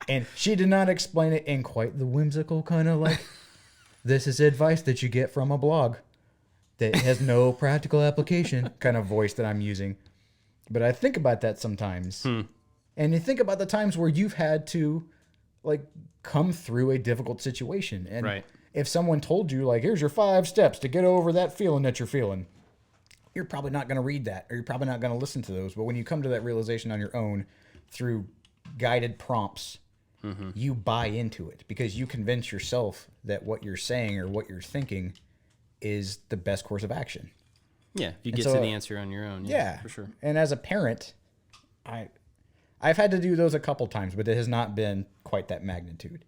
And she did not explain it in quite the whimsical kind of like, this is advice that you get from a blog that has no practical application kind of voice that I'm using. But I think about that sometimes. And you think about the times where you've had to like come through a difficult situation. And if someone told you like, here's your 5 steps to get over that feeling that you're feeling, you're probably not going to read that, or you're probably not going to listen to those. But when you come to that realization on your own through guided prompts, you buy into it because you convince yourself that what you're saying or what you're thinking is the best course of action. Yeah, if you get to the answer on your own. Yeah, for sure. And as a parent, I've had to do those a couple times, but it has not been quite that magnitude.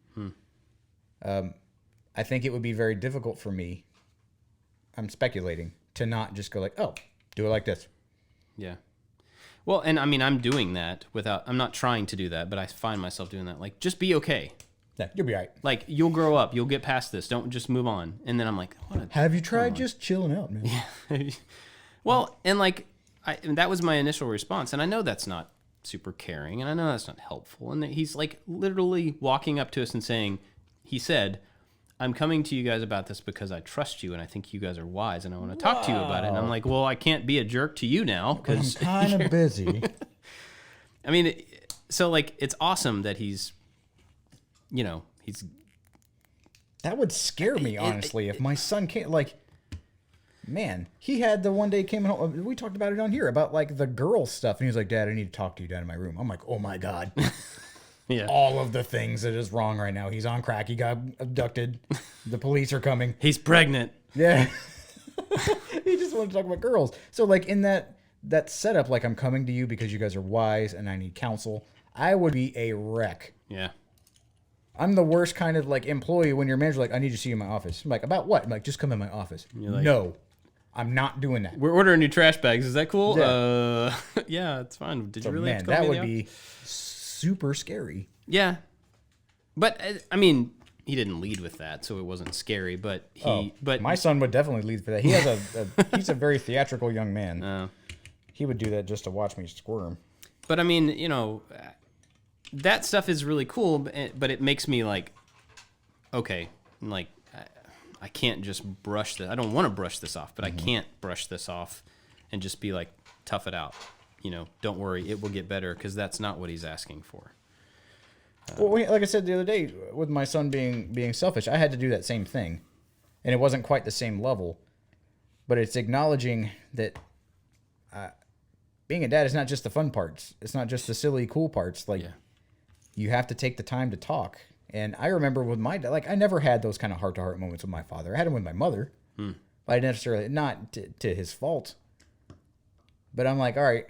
I think it would be very difficult for me, I'm speculating, to not just go like, oh, do it like this. Yeah. Well, and I mean, I'm doing that I'm not trying to do that, but I find myself doing that. Like, just be okay. Yeah, you'll be all right. Like, you'll grow up. You'll get past this. Don't just move on. And then I'm like, have you tried just chilling out, man? Yeah. Well, and like, and that was my initial response. And I know that's not super caring, and I know that's not helpful. And he's like literally walking up to us and saying, he said, I'm coming to you guys about this because I trust you and I think you guys are wise and I want to talk to you about it. And I'm like, well, I can't be a jerk to you now because I'm kind of busy. I mean, so like, it's awesome that he's. That would scare me, honestly, if my son can't, like, man, he had the one day came home, we talked about it on here, about, like, the girl stuff, and he was like, Dad, I need to talk to you down in my room. I'm like, oh, my God. Yeah. All of the things that is wrong right now. He's on crack. He got abducted. The police are coming. He's pregnant. Yeah. He just wanted to talk about girls. So, like, in that setup, like, I'm coming to you because you guys are wise and I need counsel, I would be a wreck. Yeah. I'm the worst kind of like employee when your manager's like, I need to see you in my office. I'm like, about what? I'm like, just come in my office. Like, no, I'm not doing that. We're ordering new trash bags. Is that cool? Yeah, yeah, it's fine. Did you really have to that would be super scary. Yeah. But I mean, he didn't lead with that, so it wasn't scary, but but my son would definitely lead for that. He has he's a very theatrical young man. He would do that just to watch me squirm. But I mean, that stuff is really cool, but it makes me like, okay, like, I can't just brush this. I don't want to brush this off, but I can't brush this off and just be like, tough it out. Don't worry, it will get better, because that's not what he's asking for. Well, like I said the other day, with my son being selfish, I had to do that same thing. And it wasn't quite the same level, but it's acknowledging that being a dad is not just the fun parts. It's not just the silly, cool parts. Like, you have to take the time to talk. And I remember with my dad, like, I never had those kind of heart-to-heart moments with my father. I had them with my mother. But I didn't necessarily, not to his fault. But I'm like, all right,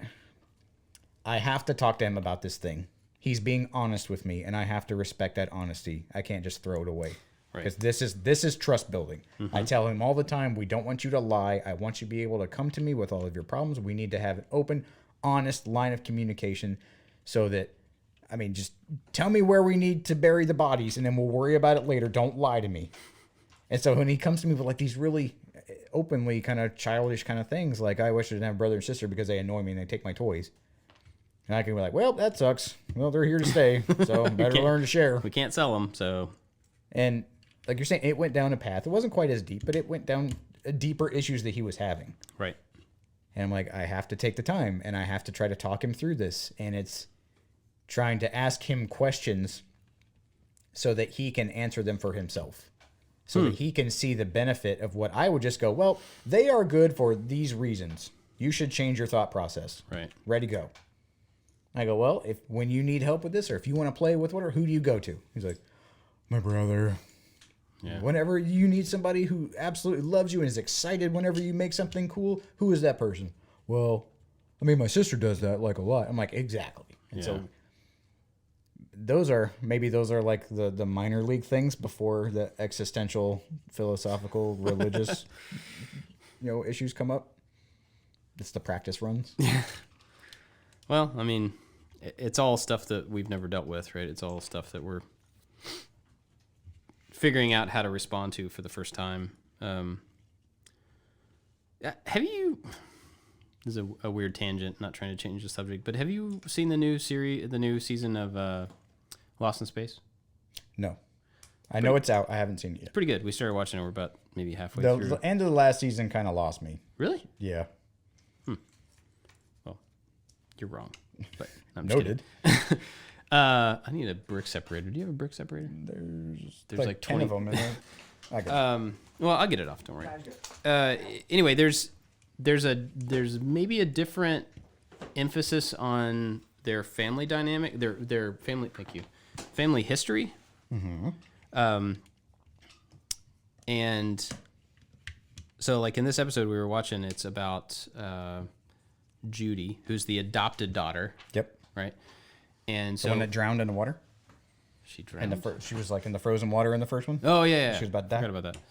I have to talk to him about this thing. He's being honest with me, and I have to respect that honesty. I can't just throw it away. Because this is trust building. I tell him all the time, we don't want you to lie. I want you to be able to come to me with all of your problems. We need to have an open, honest line of communication so that, I mean, just tell me where we need to bury the bodies, and then we'll worry about it later. Don't lie to me. And so when he comes to me with like these really openly kind of childish kind of things, like, I wish I didn't have a brother and sister because they annoy me and they take my toys. And I can be like, well, that sucks. Well, they're here to stay, so better learn to share. We can't sell them, so. And like you're saying, it went down a path. It wasn't quite as deep, but it went down deeper issues that he was having. Right. And I'm like, I have to take the time, and I have to try to talk him through this. And it's trying to ask him questions so that he can answer them for himself. So that he can see the benefit of what I would just go, well, they are good for these reasons. You should change your thought process. Right. Ready, go. I go, well, when you need help with this, or if you want to play with whatever, who do you go to? He's like, my brother. Yeah. Whenever you need somebody who absolutely loves you and is excited whenever you make something cool, who is that person? Well, I mean, my sister does that like a lot. I'm like, exactly. And so those are like the minor league things before the existential, philosophical, religious, issues come up. It's the practice runs. Well, I mean, it's all stuff that we've never dealt with, right? It's all stuff that we're figuring out how to respond to for the first time. Have you... This is a weird tangent, not trying to change the subject, but have you seen the new season of Lost in Space? No. I know it's out. I haven't seen it yet. Pretty good. We started watching it. We're about maybe halfway through. The end of the last season kind of lost me. Really? Yeah. Well, you're wrong. But I'm Noted. I need a brick separator. Do you have a brick separator? There's like 20 of them in there. I got it. Well, I'll get it off. Don't worry. Anyway, there's maybe a different emphasis on their family dynamic, their family. Thank you. Family history. Mm-hmm. And so, like in this episode we were watching, it's about Judy, who's the adopted daughter. Yep. Right. And so the one that drowned in the water. She drowned. She was like in the frozen water in the first one. Oh yeah. She was about to die. I forgot about that.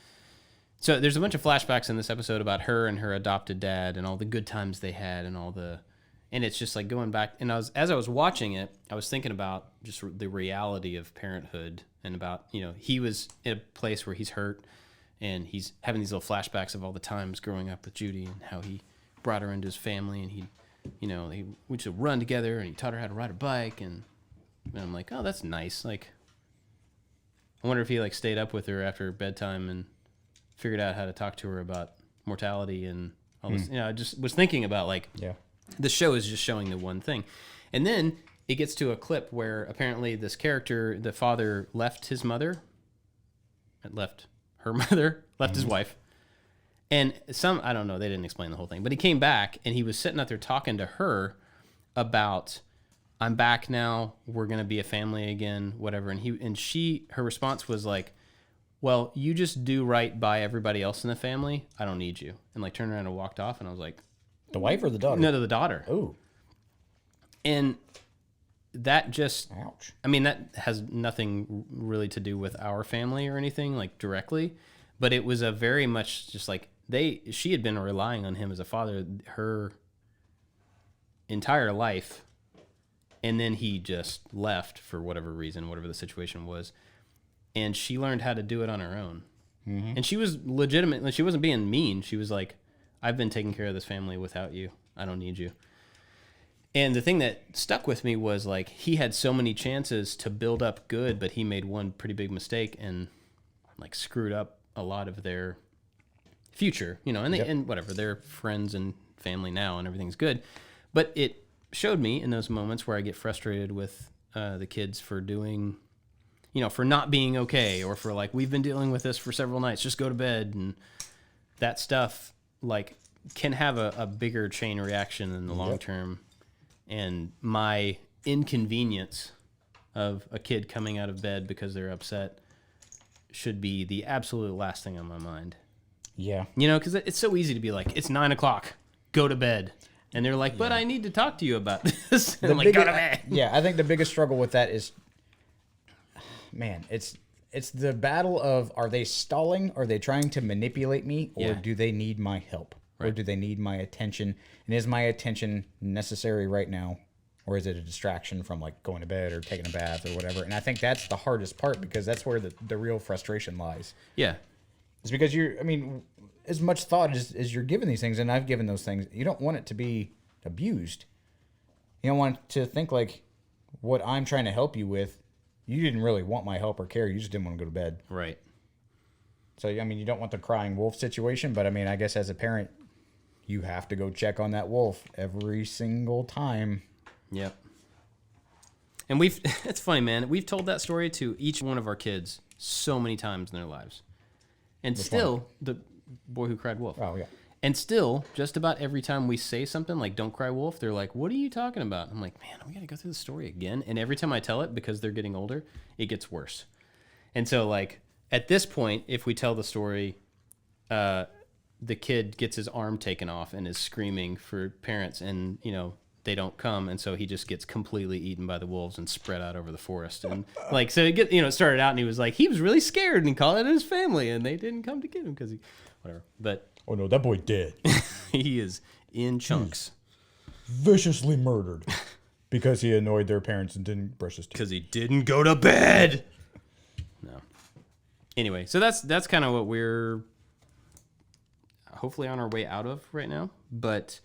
So there's a bunch of flashbacks in this episode about her and her adopted dad and all the good times they had and it's just like going back. And as I was watching it, I was thinking about just the reality of parenthood and about, he was in a place where he's hurt and he's having these little flashbacks of all the times growing up with Judy and how he brought her into his family and we used to run together and he taught her how to ride a bike and I'm like, oh, that's nice. Like, I wonder if he like stayed up with her after bedtime and figured out how to talk to her about mortality and all this. I just was thinking about like, the show is just showing the one thing. And then it gets to a clip where apparently this character, the father left his mother, left his wife. And I don't know, they didn't explain the whole thing, but he came back and he was sitting out there talking to her about, I'm back now, we're going to be a family again, whatever. And her response was like, well, you just do right by everybody else in the family. I don't need you. And like turned around and walked off. And I was like, the wife or the daughter? No, the daughter. Oh. And that just, ouch. I mean, that has nothing really to do with our family or anything like directly, but it was a very much just like she had been relying on him as a father her entire life. And then he just left for whatever reason, whatever the situation was. And she learned how to do it on her own. Mm-hmm. And she was legitimate. She wasn't being mean. She was like, I've been taking care of this family without you. I don't need you. And the thing that stuck with me was like, he had so many chances to build up good, but he made one pretty big mistake and like screwed up a lot of their future, and whatever, they're friends and family now and everything's good. But it showed me in those moments where I get frustrated with the kids for doing, for not being okay, or for like, we've been dealing with this for several nights, just go to bed. And that stuff like can have a bigger chain reaction in the long term. And my inconvenience of a kid coming out of bed because they're upset should be the absolute last thing on my mind. Yeah. Because it's so easy to be like, it's 9:00, go to bed. And they're like, but I need to talk to you about this. And I'm like, go to bed. Yeah, I think the biggest struggle with that is, man, it's the battle of, are they stalling? Are they trying to manipulate me? Or do they need my help? Right. Or do they need my attention? And is my attention necessary right now? Or is it a distraction from like going to bed or taking a bath or whatever? And I think that's the hardest part, because that's where the real frustration lies. Yeah. It's because as much thought as you're giving these things, and I've given those things, you don't want it to be abused. You don't want to think like, what I'm trying to help you with, you didn't really want my help or care. You just didn't want to go to bed. Right. So, you don't want the crying wolf situation, but I guess as a parent, you have to go check on that wolf every single time. Yep. And it's funny, man. We've told that story to each one of our kids so many times in their lives. And still, the boy who cried wolf. Oh, yeah. And still, just about every time we say something like "Don't cry wolf," they're like, "What are you talking about?" I'm like, "Man, we got to go through the story again." And every time I tell it, because they're getting older, it gets worse. And so, like, at this point, if we tell the story, the kid gets his arm taken off and is screaming for parents, and they don't come, and so he just gets completely eaten by the wolves and spread out over the forest. And like, so it started out, and he was like, he was really scared and called out his family, and they didn't come to get him because he, whatever. But oh no, that boy dead. he is in chunks, viciously murdered because he annoyed their parents and didn't brush his teeth. Because he didn't go to bed. No. Anyway, so that's kind of what we're hopefully on our way out of right now. But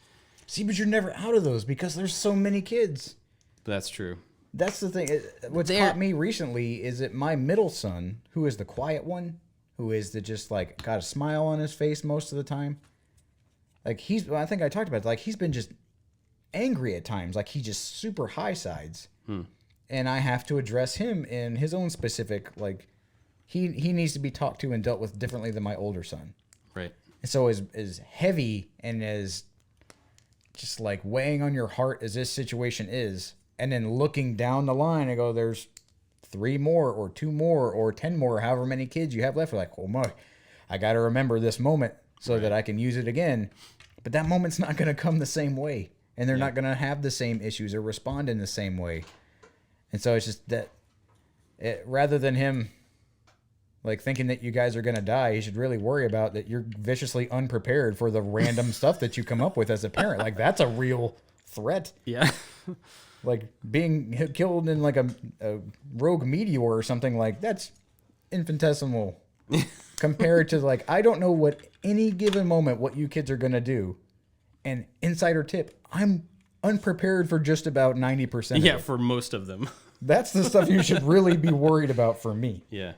see, but you're never out of those because there's so many kids. That's true. That's the thing. What's caught me recently is that my middle son, who is the quiet one, who is the just like got a smile on his face most of the time. Like I think I talked about it, like he's been just angry at times. Like he just super high sides. And I have to address him in his own specific, like he needs to be talked to and dealt with differently than my older son. Right. And so as heavy and as just like weighing on your heart as this situation is, and then looking down the line and go, there's 3 more or 2 more or 10 more, however many kids you have left. You're like, oh my, I got to remember this moment so that I can use it again. But that moment's not going to come the same way. And they're not going to have the same issues or respond in the same way. And so it's just that rather than him like thinking that you guys are going to die, he should really worry about that you're viciously unprepared for the random stuff that you come up with as a parent. Like that's a real threat. Yeah. Like being killed in like a rogue meteor or something, like that's infinitesimal compared to like, I don't know what any given moment what you kids are going to do. And insider tip, I'm unprepared for just about 90% of it. For most of them. That's the stuff you should really be worried about for me. Yeah.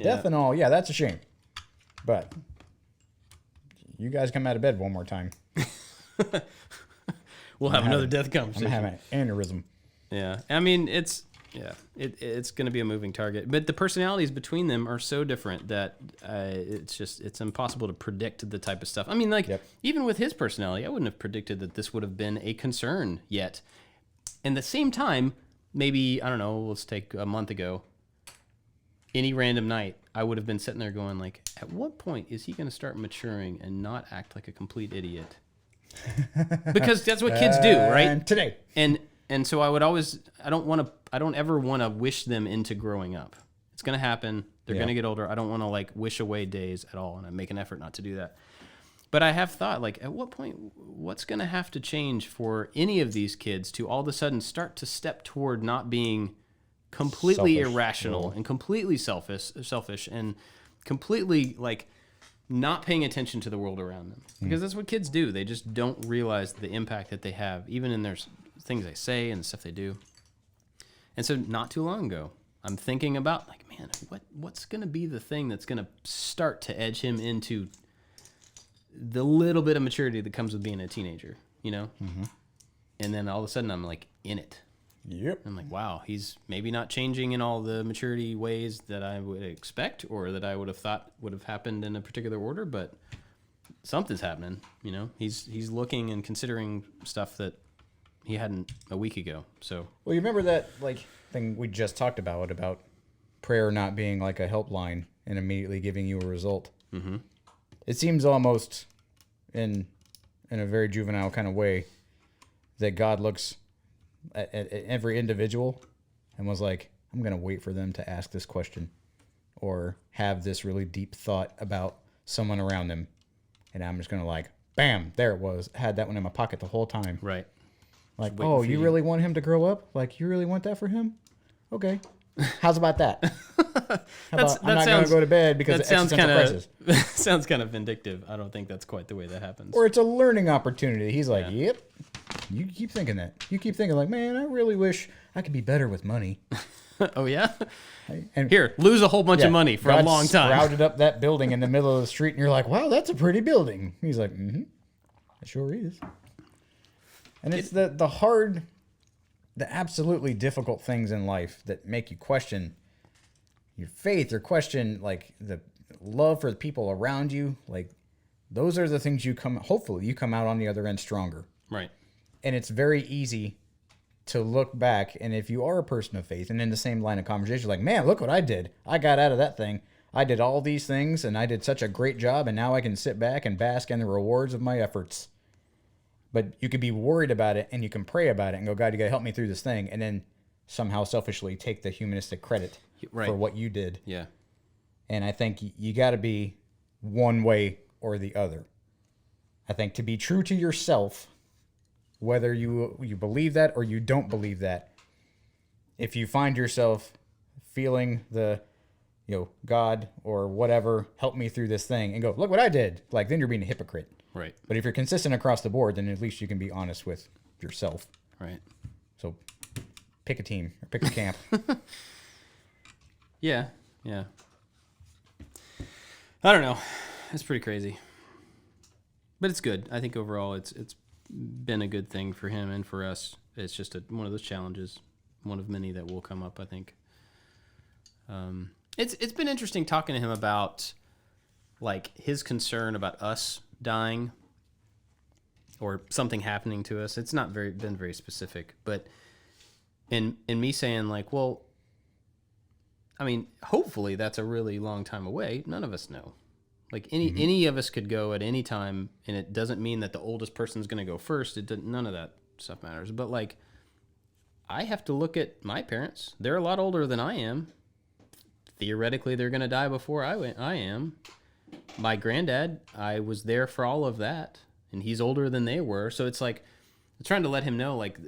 Death and all, yeah, that's a shame. But you guys come out of bed one more time. We'll have another death conversation. I'm going to have an aneurysm. Yeah. I mean, it's going to be a moving target. But the personalities between them are so different that it's impossible to predict the type of stuff. I mean, like, even with his personality, I wouldn't have predicted that this would have been a concern yet. And at the same time, maybe, I don't know, let's take a month ago, any random night, I would have been sitting there going, like, at what point is he going to start maturing and not act like a complete idiot? Because that's what kids do, right? And today. And so I would always, I don't ever want to wish them into growing up. It's going to happen. They're going to get older. I don't want to like wish away days at all. And I make an effort not to do that. But I have thought, like, at what point, what's going to have to change for any of these kids to all of a sudden start to step toward not being completely irrational and completely selfish and completely like not paying attention to the world around them, because that's what kids do. They just don't realize the impact that they have, even in their things they say and the stuff they do. And so not too long ago, I'm thinking about like, man, what's going to be the thing that's going to start to edge him into the little bit of maturity that comes with being a teenager, And then all of a sudden I'm like in it. Yep. I'm like, wow, he's maybe not changing in all the maturity ways that I would expect or that I would have thought would have happened in a particular order, but something's happening, He's looking and considering stuff that he hadn't a week ago. So, well, you remember that like thing we just talked about prayer not being like a helpline and immediately giving you a result. Mm-hmm. It seems almost in a very juvenile kind of way that God looks at every individual and was like, I'm going to wait for them to ask this question or have this really deep thought about someone around them. And I'm just going to like, bam, there it was. Had that one in my pocket the whole time. Right. Like, oh, you really want him to grow up? Like, you really want that for him? Okay. How's about that? I'm not going to go to bed because that sounds kind of vindictive. I don't think that's quite the way that happens. Or it's a learning opportunity. He's like, yep. You keep thinking that. You keep thinking like, man, I really wish I could be better with money. Oh, yeah? And here, lose a whole bunch of money for a long time. Sprouted up that building in the middle of the street, and you're like, wow, that's a pretty building. He's like, it sure is. And it's the hard, the absolutely difficult things in life that make you question your faith or question like the love for the people around you. Like those are the things hopefully you come out on the other end stronger. Right. And it's very easy to look back. And if you are a person of faith and in the same line of conversation, like, man, look what I did. I got out of that thing. I did all these things and I did such a great job. And now I can sit back and bask in the rewards of my efforts. But you could be worried about it and you can pray about it and go, God, you got to help me through this thing. And then somehow selfishly take the humanistic credit for what you did. Yeah. And I think you got to be one way or the other. I think to be true to yourself, whether you believe that or you don't believe that, if you find yourself feeling God or whatever, help me through this thing and go, look what I did. Like, then you're being a hypocrite. Right. But if you're consistent across the board, then at least you can be honest with yourself. Right. So pick a team or pick a camp. Yeah. I don't know. It's pretty crazy. But it's good. I think overall it's been a good thing for him and for us. It's just one of those challenges, one of many that will come up, I think. It's been interesting talking to him about like his concern about us dying or something happening to us. It's not been very specific, but in me saying like, well, I mean, hopefully that's a really long time away. None of us know. Like any of us could go at any time, and it doesn't mean that the oldest person's going to go first. None of that stuff matters. But like, I have to look at my parents. They're a lot older than I am. Theoretically, they're going to die before I am. My granddad, I was there for all of that, and he's older than they were. So it's like, I'm trying to let him know, like,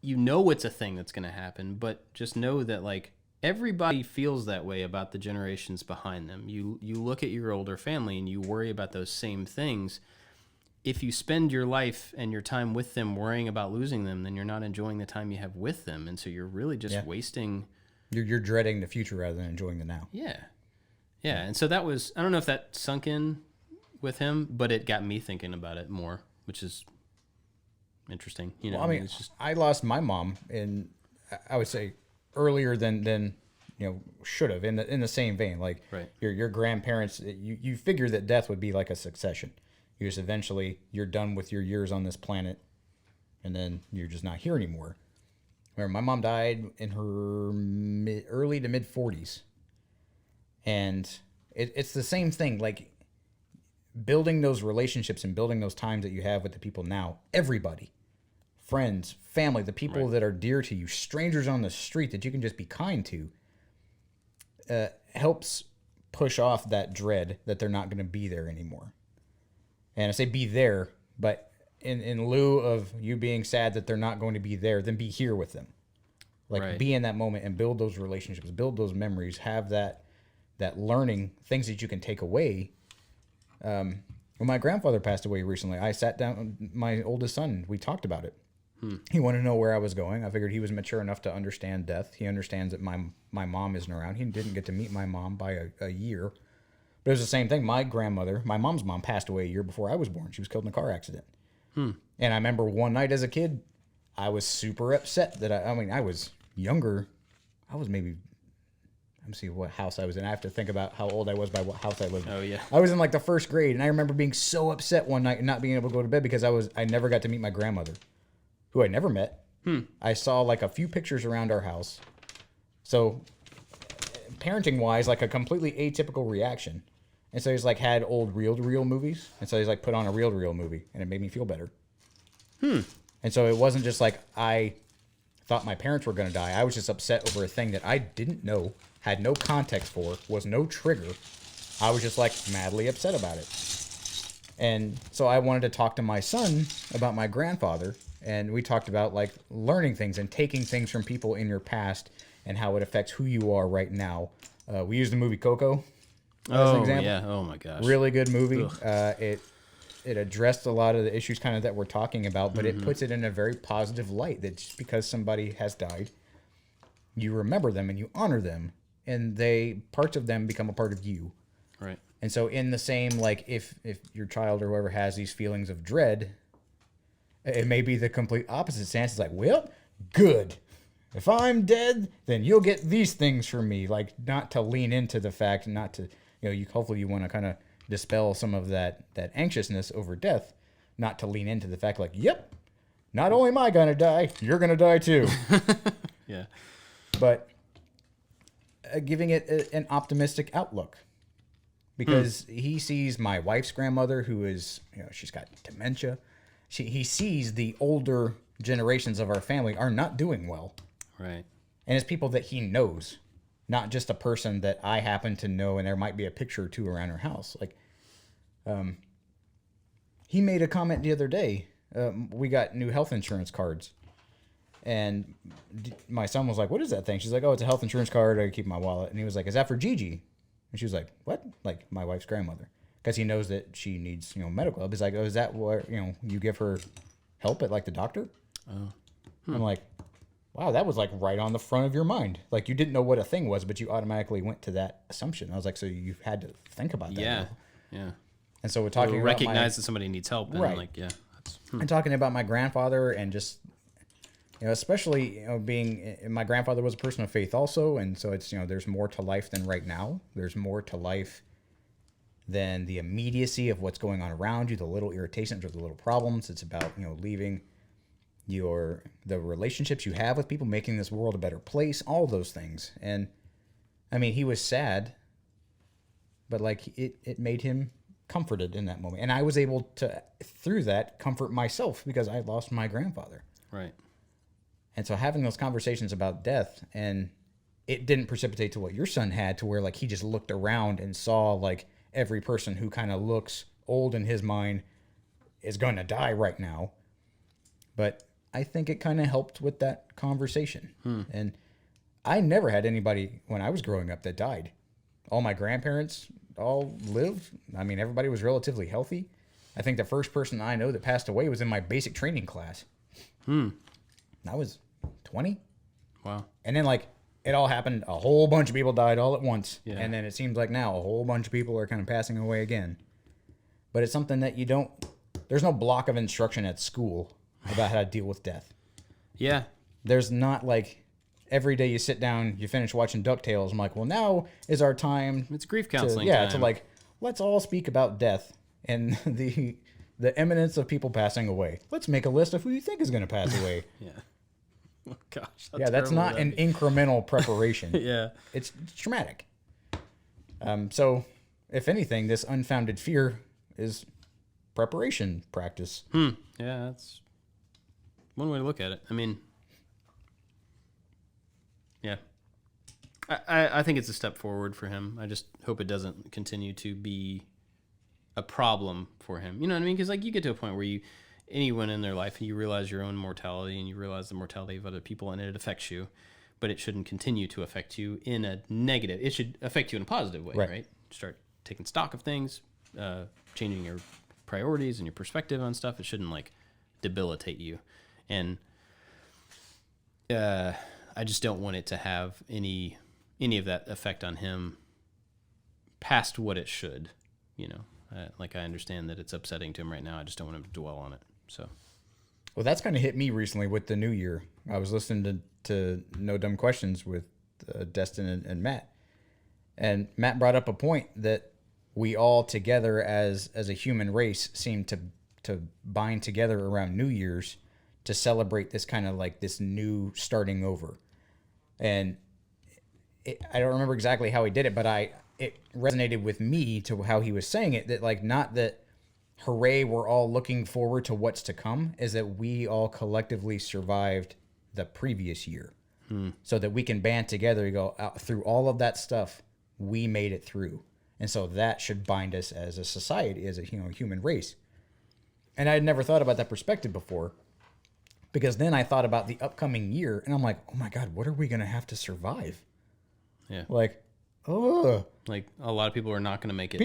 it's a thing that's going to happen, but just know that like, everybody feels that way about the generations behind them. You look at your older family and you worry about those same things. If you spend your life and your time with them worrying about losing them, then you're not enjoying the time you have with them. And so you're really just wasting. You're dreading the future rather than enjoying the now. Yeah. And so that was, I don't know if that sunk in with him, but it got me thinking about it more, which is interesting. Well, I mean, I lost my mom in, I would say, earlier than should have, in the same vein. Like right. your grandparents, you figure that death would be like a succession. You just eventually you're done with your years on this planet, and then you're just not here anymore. Where my mom died in her early to mid 40s, and it's the same thing. Like building those relationships and building those times that you have with the people now. Everybody. Friends, family, the people that are dear to you, strangers on the street that you can just be kind to, helps push off that dread that they're not going to be there anymore. And I say be there, but in lieu of you being sad that they're not going to be there, then be here with them. Like be in that moment and build those relationships, build those memories, have that learning, things that you can take away. When my grandfather passed away recently, I sat down with my oldest son. We talked about it. He wanted to know where I was going. I figured he was mature enough to understand death. He understands that my mom isn't around. He didn't get to meet my mom by a year. But it was the same thing. My grandmother, my mom's mom, passed away a year before I was born. She was killed in a car accident. And I remember one night as a kid, I was super upset that I was younger. I was maybe, let me see what house I was in. I have to think about how old I was by what house I lived in. Oh, yeah. I was in like the first grade, and I remember being so upset one night and not being able to go to bed because I never got to meet my grandmother, who I never met. I saw like a few pictures around our house. So parenting-wise, like a completely atypical reaction. And so he's like had old reel-to-reel movies. And so he's like put on a reel-to-reel movie, and it made me feel better. And so it wasn't just like I thought my parents were going to die. I was just upset over a thing that I didn't know, had no context for, was no trigger. I was just like madly upset about it. And so I wanted to talk to my son about my grandfather. And we talked about like learning things and taking things from people in your past and how it affects who you are right now. We used the movie Coco as an example. Yeah. Oh my gosh. Really good movie. It addressed a lot of the issues kind of that we're talking about, but it puts it in a very positive light that just because somebody has died, you remember them and you honor them, and parts of them become a part of you. Right. And so in the same, like if your child or whoever has these feelings of dread, It may be the complete opposite stance. It's like, well, good. If I'm dead, then you'll get these things from me. Like, not to lean into the fact, not to, hopefully you want to kind of dispel some of that anxiousness over death, not to lean into the fact like, yep, not only am I going to die, you're going to die too. Yeah. But giving it an optimistic outlook. Because he sees my wife's grandmother, who is, she's got dementia. He sees the older generations of our family are not doing well. Right. And it's people that he knows, not just a person that I happen to know and there might be a picture or two around her house. Like, he made a comment the other day. We got new health insurance cards. And my son was like, what is that thing? She's like, oh, it's a health insurance card. I keep in my wallet. And he was like, is that for Gigi? And she was like, what? Like, my wife's grandmother. Because he knows that she needs, medical help. He's like, oh, is that what, you give her help at, like, the doctor? Oh. I'm like, wow, that was, like, right on the front of your mind. Like, you didn't know what a thing was, but you automatically went to that assumption. I was like, so you had to think about that. Yeah, yeah. And so we're talking about recognize that somebody needs help. And right. Like, yeah. And talking about my grandfather and just, especially, being, my grandfather was a person of faith also. And so it's, there's more to life than right now. There's more to life than the immediacy of what's going on around you, the little irritations or the little problems. It's about, leaving the relationships you have with people, making this world a better place, all those things. And I mean, he was sad, but like it made him comforted in that moment. And I was able to, through that, comfort myself because I lost my grandfather. Right. And so having those conversations about death, and it didn't precipitate to what your son had, to where like he just looked around and saw like every person who kind of looks old in his mind is going to die right now. But I think it kind of helped with that conversation. And I never had anybody when I was growing up that died. All my grandparents all lived. I mean, everybody was relatively healthy. I think the first person I know that passed away was in my basic training class. I was 20. Wow. And then like it all happened. A whole bunch of people died all at once. Yeah. And then it seems like now a whole bunch of people are kind of passing away again. But it's something that there's no block of instruction at school about how to deal with death. Yeah. There's not like every day you sit down, you finish watching DuckTales. I'm like, well, now is our time. It's grief counseling. To like, let's all speak about death and the imminence of people passing away. Let's make a list of who you think is going to pass away. Yeah. Oh, gosh. That's not an incremental preparation. Yeah. It's traumatic. So, if anything, this unfounded fear is preparation practice. Yeah, that's one way to look at it. I mean, yeah. I think it's a step forward for him. I just hope it doesn't continue to be a problem for him. You know what I mean? Because like you get to a point where anyone in their life, you realize your own mortality and you realize the mortality of other people and it affects you, but it shouldn't continue to affect you in a negative. It should affect you in a positive way, right? Start taking stock of things, changing your priorities and your perspective on stuff. It shouldn't like debilitate you. And I just don't want it to have any of that effect on him past what it should, like I understand that it's upsetting to him right now. I just don't want him to dwell on it. So, well, that's kind of hit me recently with the new year. I was listening to No Dumb Questions with Destin and Matt, and Matt brought up a point that we all together as a human race seem to bind together around New Year's to celebrate this kind of like this new starting over. And I don't remember exactly how he did it, but it resonated with me to how he was saying it, that like, not that hooray, we're all looking forward to what's to come, is that we all collectively survived the previous year. So that we can band together and go through all of that stuff. We made it through. And so that should bind us as a society, as a human race. And I had never thought about that perspective before, because then I thought about the upcoming year and I'm like, oh my God, what are we going to have to survive? Yeah. Like, like a lot of people are not going to make it.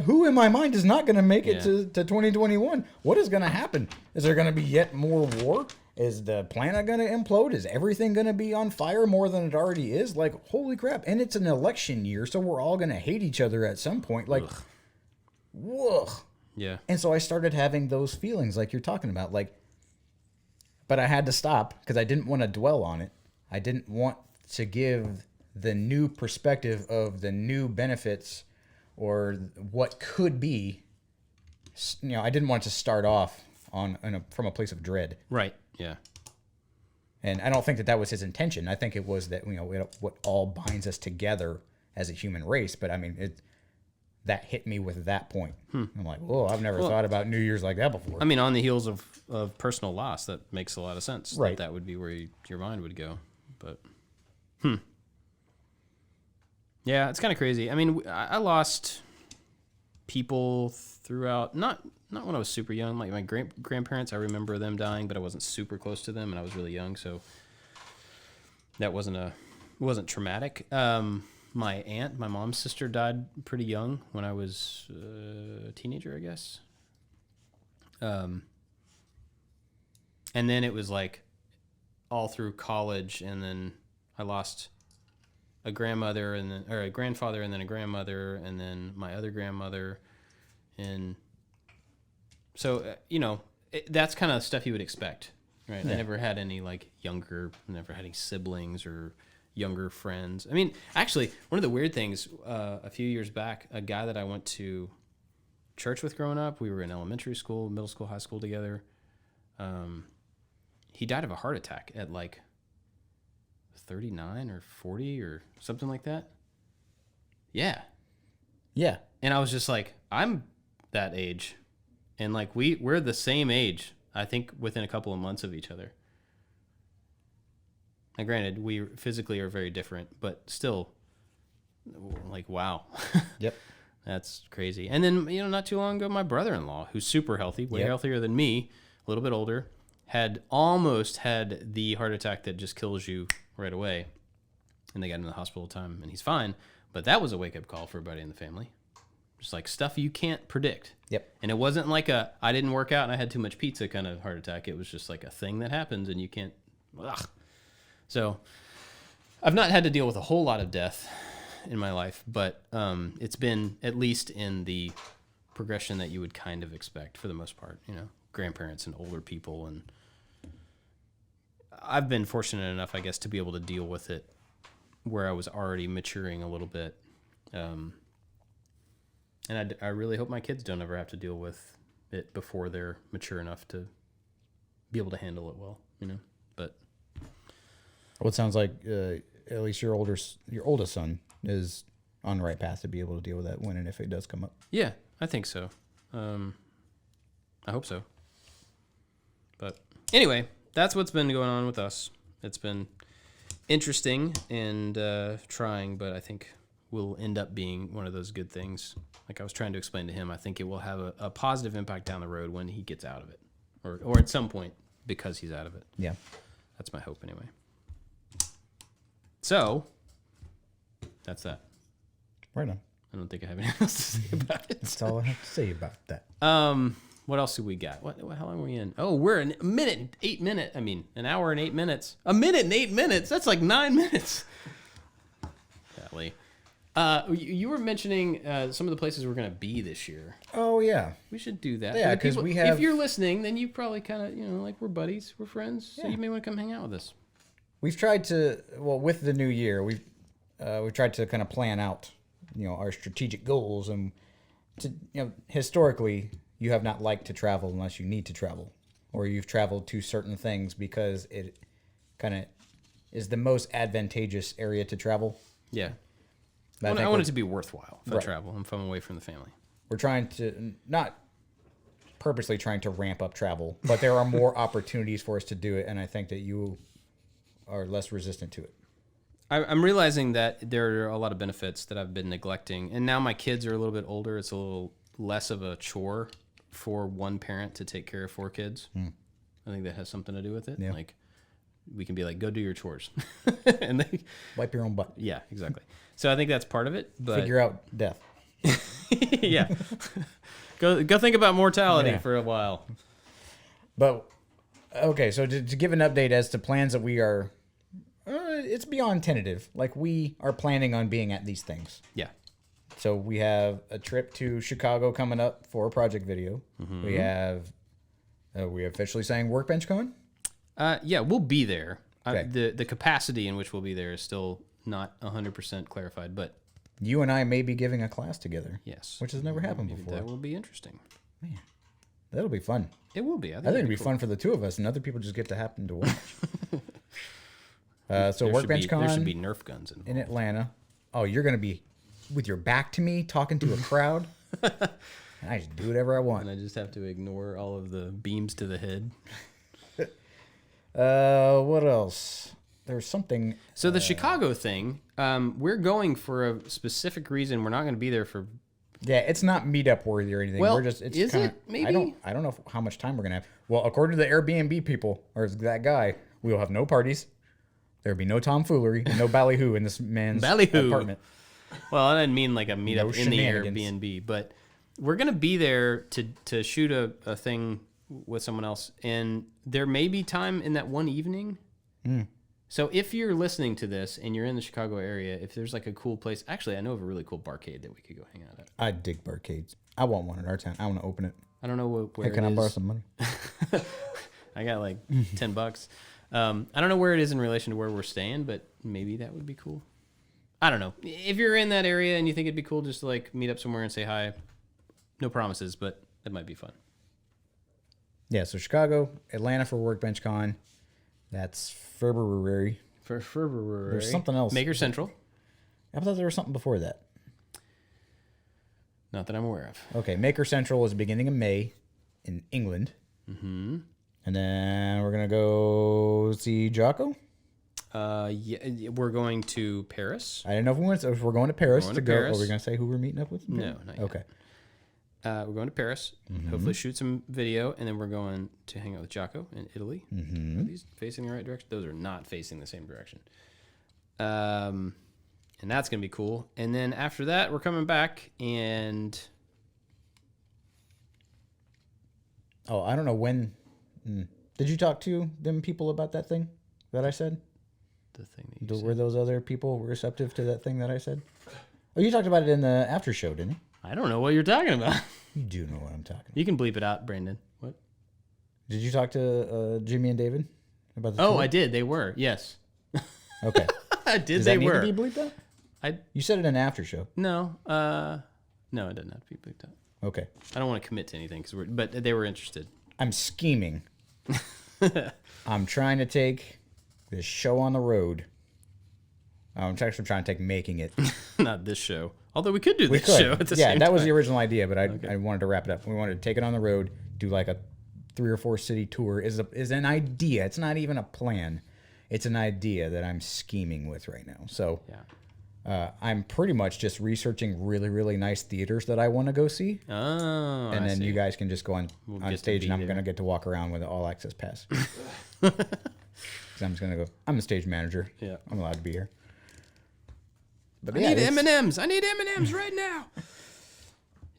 Who in my mind is not going to make it to 2021? What is going to happen? Is there going to be yet more war? Is the planet going to implode? Is everything going to be on fire more than it already is? Like, holy crap. And it's an election year, so we're all going to hate each other at some point. Like, whoa. Yeah. And so I started having those feelings like you're talking about. Like, but I had to stop because I didn't want to dwell on it. I didn't want to give the new perspective of the new benefits or what could be. I didn't want to start off from a place of dread. Right. Yeah. And I don't think that was his intention. I think it was that, what all binds us together as a human race. But I mean, that hit me with that point. I'm like, oh, I've never thought about New Year's like that before. I mean, on the heels of personal loss, that makes a lot of sense. Right. That would be where your mind would go. But, yeah, it's kind of crazy. I mean, I lost people throughout, not when I was super young. Like my grandparents, I remember them dying, but I wasn't super close to them, and I was really young, so that wasn't traumatic. My aunt, my mom's sister, died pretty young when I was a teenager, I guess. And then it was like all through college, and then I lost a grandmother, or a grandfather, and then a grandmother, and then my other grandmother, and so that's kind of stuff you would expect, right? Yeah. I never had any never had any siblings or younger friends. I mean, actually, one of the weird things, a few years back, a guy that I went to church with growing up, we were in elementary school, middle school, high school together. He died of a heart attack at like 39 or 40 or something like that. Yeah. Yeah. And I was just like, I'm that age. And like, we're the same age, I think, within a couple of months of each other. Now, granted, we physically are very different, but still, like, wow. Yep. That's crazy. And then, not too long ago, my brother-in-law, who's super healthy, way healthier than me, a little bit older, had almost had the heart attack that just kills you right away. And they got him in the hospital time, and he's fine. But that was a wake-up call for everybody in the family. Just like stuff you can't predict. Yep. And it wasn't like I didn't work out and I had too much pizza kind of heart attack. It was just like a thing that happens, and you can't... Ugh. So I've not had to deal with a whole lot of death in my life, but it's been at least in the progression that you would kind of expect for the most part, grandparents and older people. And I've been fortunate enough, I guess, to be able to deal with it where I was already maturing a little bit. And I really hope my kids don't ever have to deal with it before they're mature enough to be able to handle it well, but... Well, it sounds like at least your oldest son is on the right path to be able to deal with that when and if it does come up. Yeah, I think so. I hope so. But anyway, that's what's been going on with us. It's been interesting and trying, but I think will end up being one of those good things. Like I was trying to explain to him, I think it will have a positive impact down the road when he gets out of it, or at some point because he's out of it. Yeah, that's my hope anyway. So, that's that. Right on. I don't think I have anything else to say about it. That's all I have to say about that. What else do we got? How long are we in? Oh, we're an hour and 8 minutes. A minute and 8 minutes? That's like 9 minutes. Golly. You were mentioning some of the places we're going to be this year. Oh, yeah. We should do that. Yeah, because we have... If you're listening, then you probably kind of, like we're buddies, we're friends, so you may want to come hang out with us. We've tried to, with the new year, we've tried to kind of plan out, our strategic goals, and historically, you have not liked to travel unless you need to travel, or you've traveled to certain things because it kind of is the most advantageous area to travel. Yeah. I want it to be worthwhile if I travel and if I'm away from the family. We're trying to, not purposely trying to ramp up travel, but there are more opportunities for us to do it, and I think that you are less resistant to it. I'm realizing that there are a lot of benefits that I've been neglecting, and now my kids are a little bit older. It's a little less of a chore for one parent to take care of 4 kids. I think that has something to do with it. Yeah. Like we can be like, go do your chores, and they wipe your own butt. Yeah, exactly. So I think that's part of it. But figure out death. Yeah, go think about mortality for a while. But okay, so to give an update as to plans that we are. It's beyond tentative. Like, we are planning on being at these things. Yeah. So we have a trip to Chicago coming up for a project video. Mm-hmm. We have officially saying Workbench Con? Yeah, we'll be there. Okay. The capacity in which we'll be there is still not 100% clarified, but You and I may be giving a class together. yes. Which has never happened before. That will be interesting. Man, that'll be fun. It will be. I think it'd be fun for the two of us, and other people just get to happen to watch. So Workbench Con there should be Nerf guns involved. in Atlanta. Oh, you're going to be with your back to me talking to a crowd? And I just do whatever I want. And I just have to ignore all of the beams to the head. What else? There's something. So the Chicago thing, we're going for a specific reason. We're not going to be there for. Yeah, it's not meetup worthy or anything. Well, we're just. It's is kinda, it? Maybe. I don't know how much time we're gonna have. Well, according to the Airbnb people or that guy, we will have no parties. There'll be no tomfoolery, and no ballyhoo in this man's Ballyhoo. apartment. Well, I didn't mean like a meetup No in the shenanigans. Airbnb, but we're going to be there to shoot a thing with someone else. And there may be time in that one evening. So if you're listening to this and you're in the Chicago area, if there's like a cool place, actually, I know of a really cool barcade that we could go hang out at. I dig barcades. I want one in our town. I want to open it. I don't know where Hey, can it I is. borrow some money? I got like $10. I don't know where it is in relation to where we're staying, but maybe that would be cool. I don't know. If you're in that area and you think it'd be cool just to like meet up somewhere and say hi, no promises, but that might be fun. Yeah, so Chicago, Atlanta for Workbench Con. That's February. For February. There's something else. Maker Central. I thought there was something before that. Not that I'm aware of. Okay, Maker Central is the beginning of May in England. Mm-hmm. And then we're going to go see Jocko. Yeah, we're going to Paris. I didn't know if we're going to Paris Going to to go. Paris. Are we going to say who we're meeting up with? No, not yet. Okay. We're going to Paris. Hopefully shoot some video, and then we're going to hang out with Jocko in Italy. Are these facing the right direction? Those are not facing the same direction. And that's going to be cool. And then after that, we're coming back, and... Oh, I don't know when. Did you talk to them people about that thing that I said? The thing that you Were those other people receptive to that thing that I said? Oh, you talked about it in the after show, didn't you? I don't know what you're talking about. You do know what I'm talking about. You can bleep it out, Brandon. What? Did you talk to Jimmy and David about the Oh, tour? I did. They were. Yes. Okay. I did. Does They that need were. to be bleeped out? You said it in the after show. No. No, it doesn't have to be bleeped out. Okay. I don't want to commit to anything, but they were interested. I'm scheming. I'm trying to take this show on the road. I'm actually trying to take making it. Not this show. Although we could do this could. show at the same time. That was the original idea, but I wanted to wrap it up. We wanted to take it on the road, do like a 3 or 4 city tour. Is an idea. It's not even a plan. It's an idea that I'm scheming with right now. So I'm pretty much just researching really, really nice theaters that I want to go see. Oh, And then you guys can just go on get stage, to and I'm be going to get to walk around with an all access pass. 'Cause I'm just going to go. I'm the stage manager. Yeah. I'm allowed to be here. But I need M&Ms. I need M&Ms right now.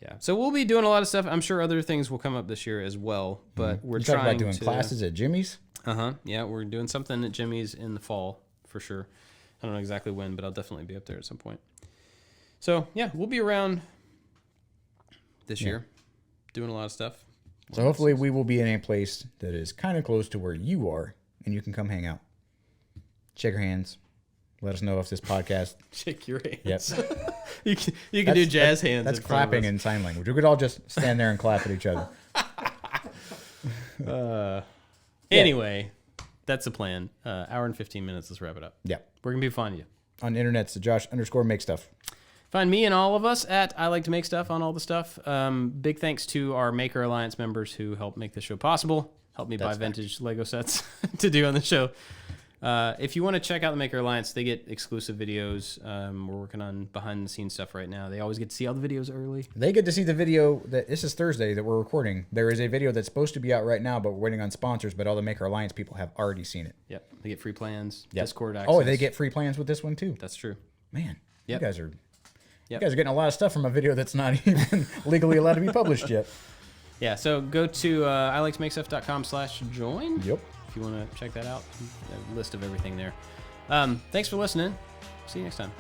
Yeah. So we'll be doing a lot of stuff. I'm sure other things will come up this year as well. But we're You talked trying about doing to classes at Jimmy's. Yeah, we're doing something at Jimmy's in the fall for sure. I don't know exactly when, but I'll definitely be up there at some point. So yeah, we'll be around this year, doing a lot of stuff. So hopefully we will be in a place that is kind of close to where you are, and you can come hang out. Shake our hands. Let us know if this podcast. Shake your hands. Yep. you can do jazz hands. That's in front of clapping us. in sign language. We could all just stand there and clap at each other. Anyway, that's the plan. Hour and 15 minutes. Let's wrap it up. Yeah. Where can people find you? On the internet, so Josh_make_stuff. Find me and all of us at I Like to Make Stuff on all the stuff. Big thanks to our Maker Alliance members who help make this show possible. Help me buy vintage Lego sets to do on the show. If you want to check out the Maker Alliance, they get exclusive videos. We're working on behind-the-scenes stuff right now. They always get to see all the videos early. They get to see the video that this is Thursday that we're recording. There is a video that's supposed to be out right now, but we're waiting on sponsors. But all the Maker Alliance people have already seen it. Yep. They get free plans, Yep. Discord access. Oh, they get free plans with this one too. That's true. Man, Yep. you guys are getting a lot of stuff from a video that's not even legally allowed to be published yet. Yeah, so go to iliketomakestuff.com/join. Yep. If you want to check that out, a list of everything there. Thanks for listening. See you next time.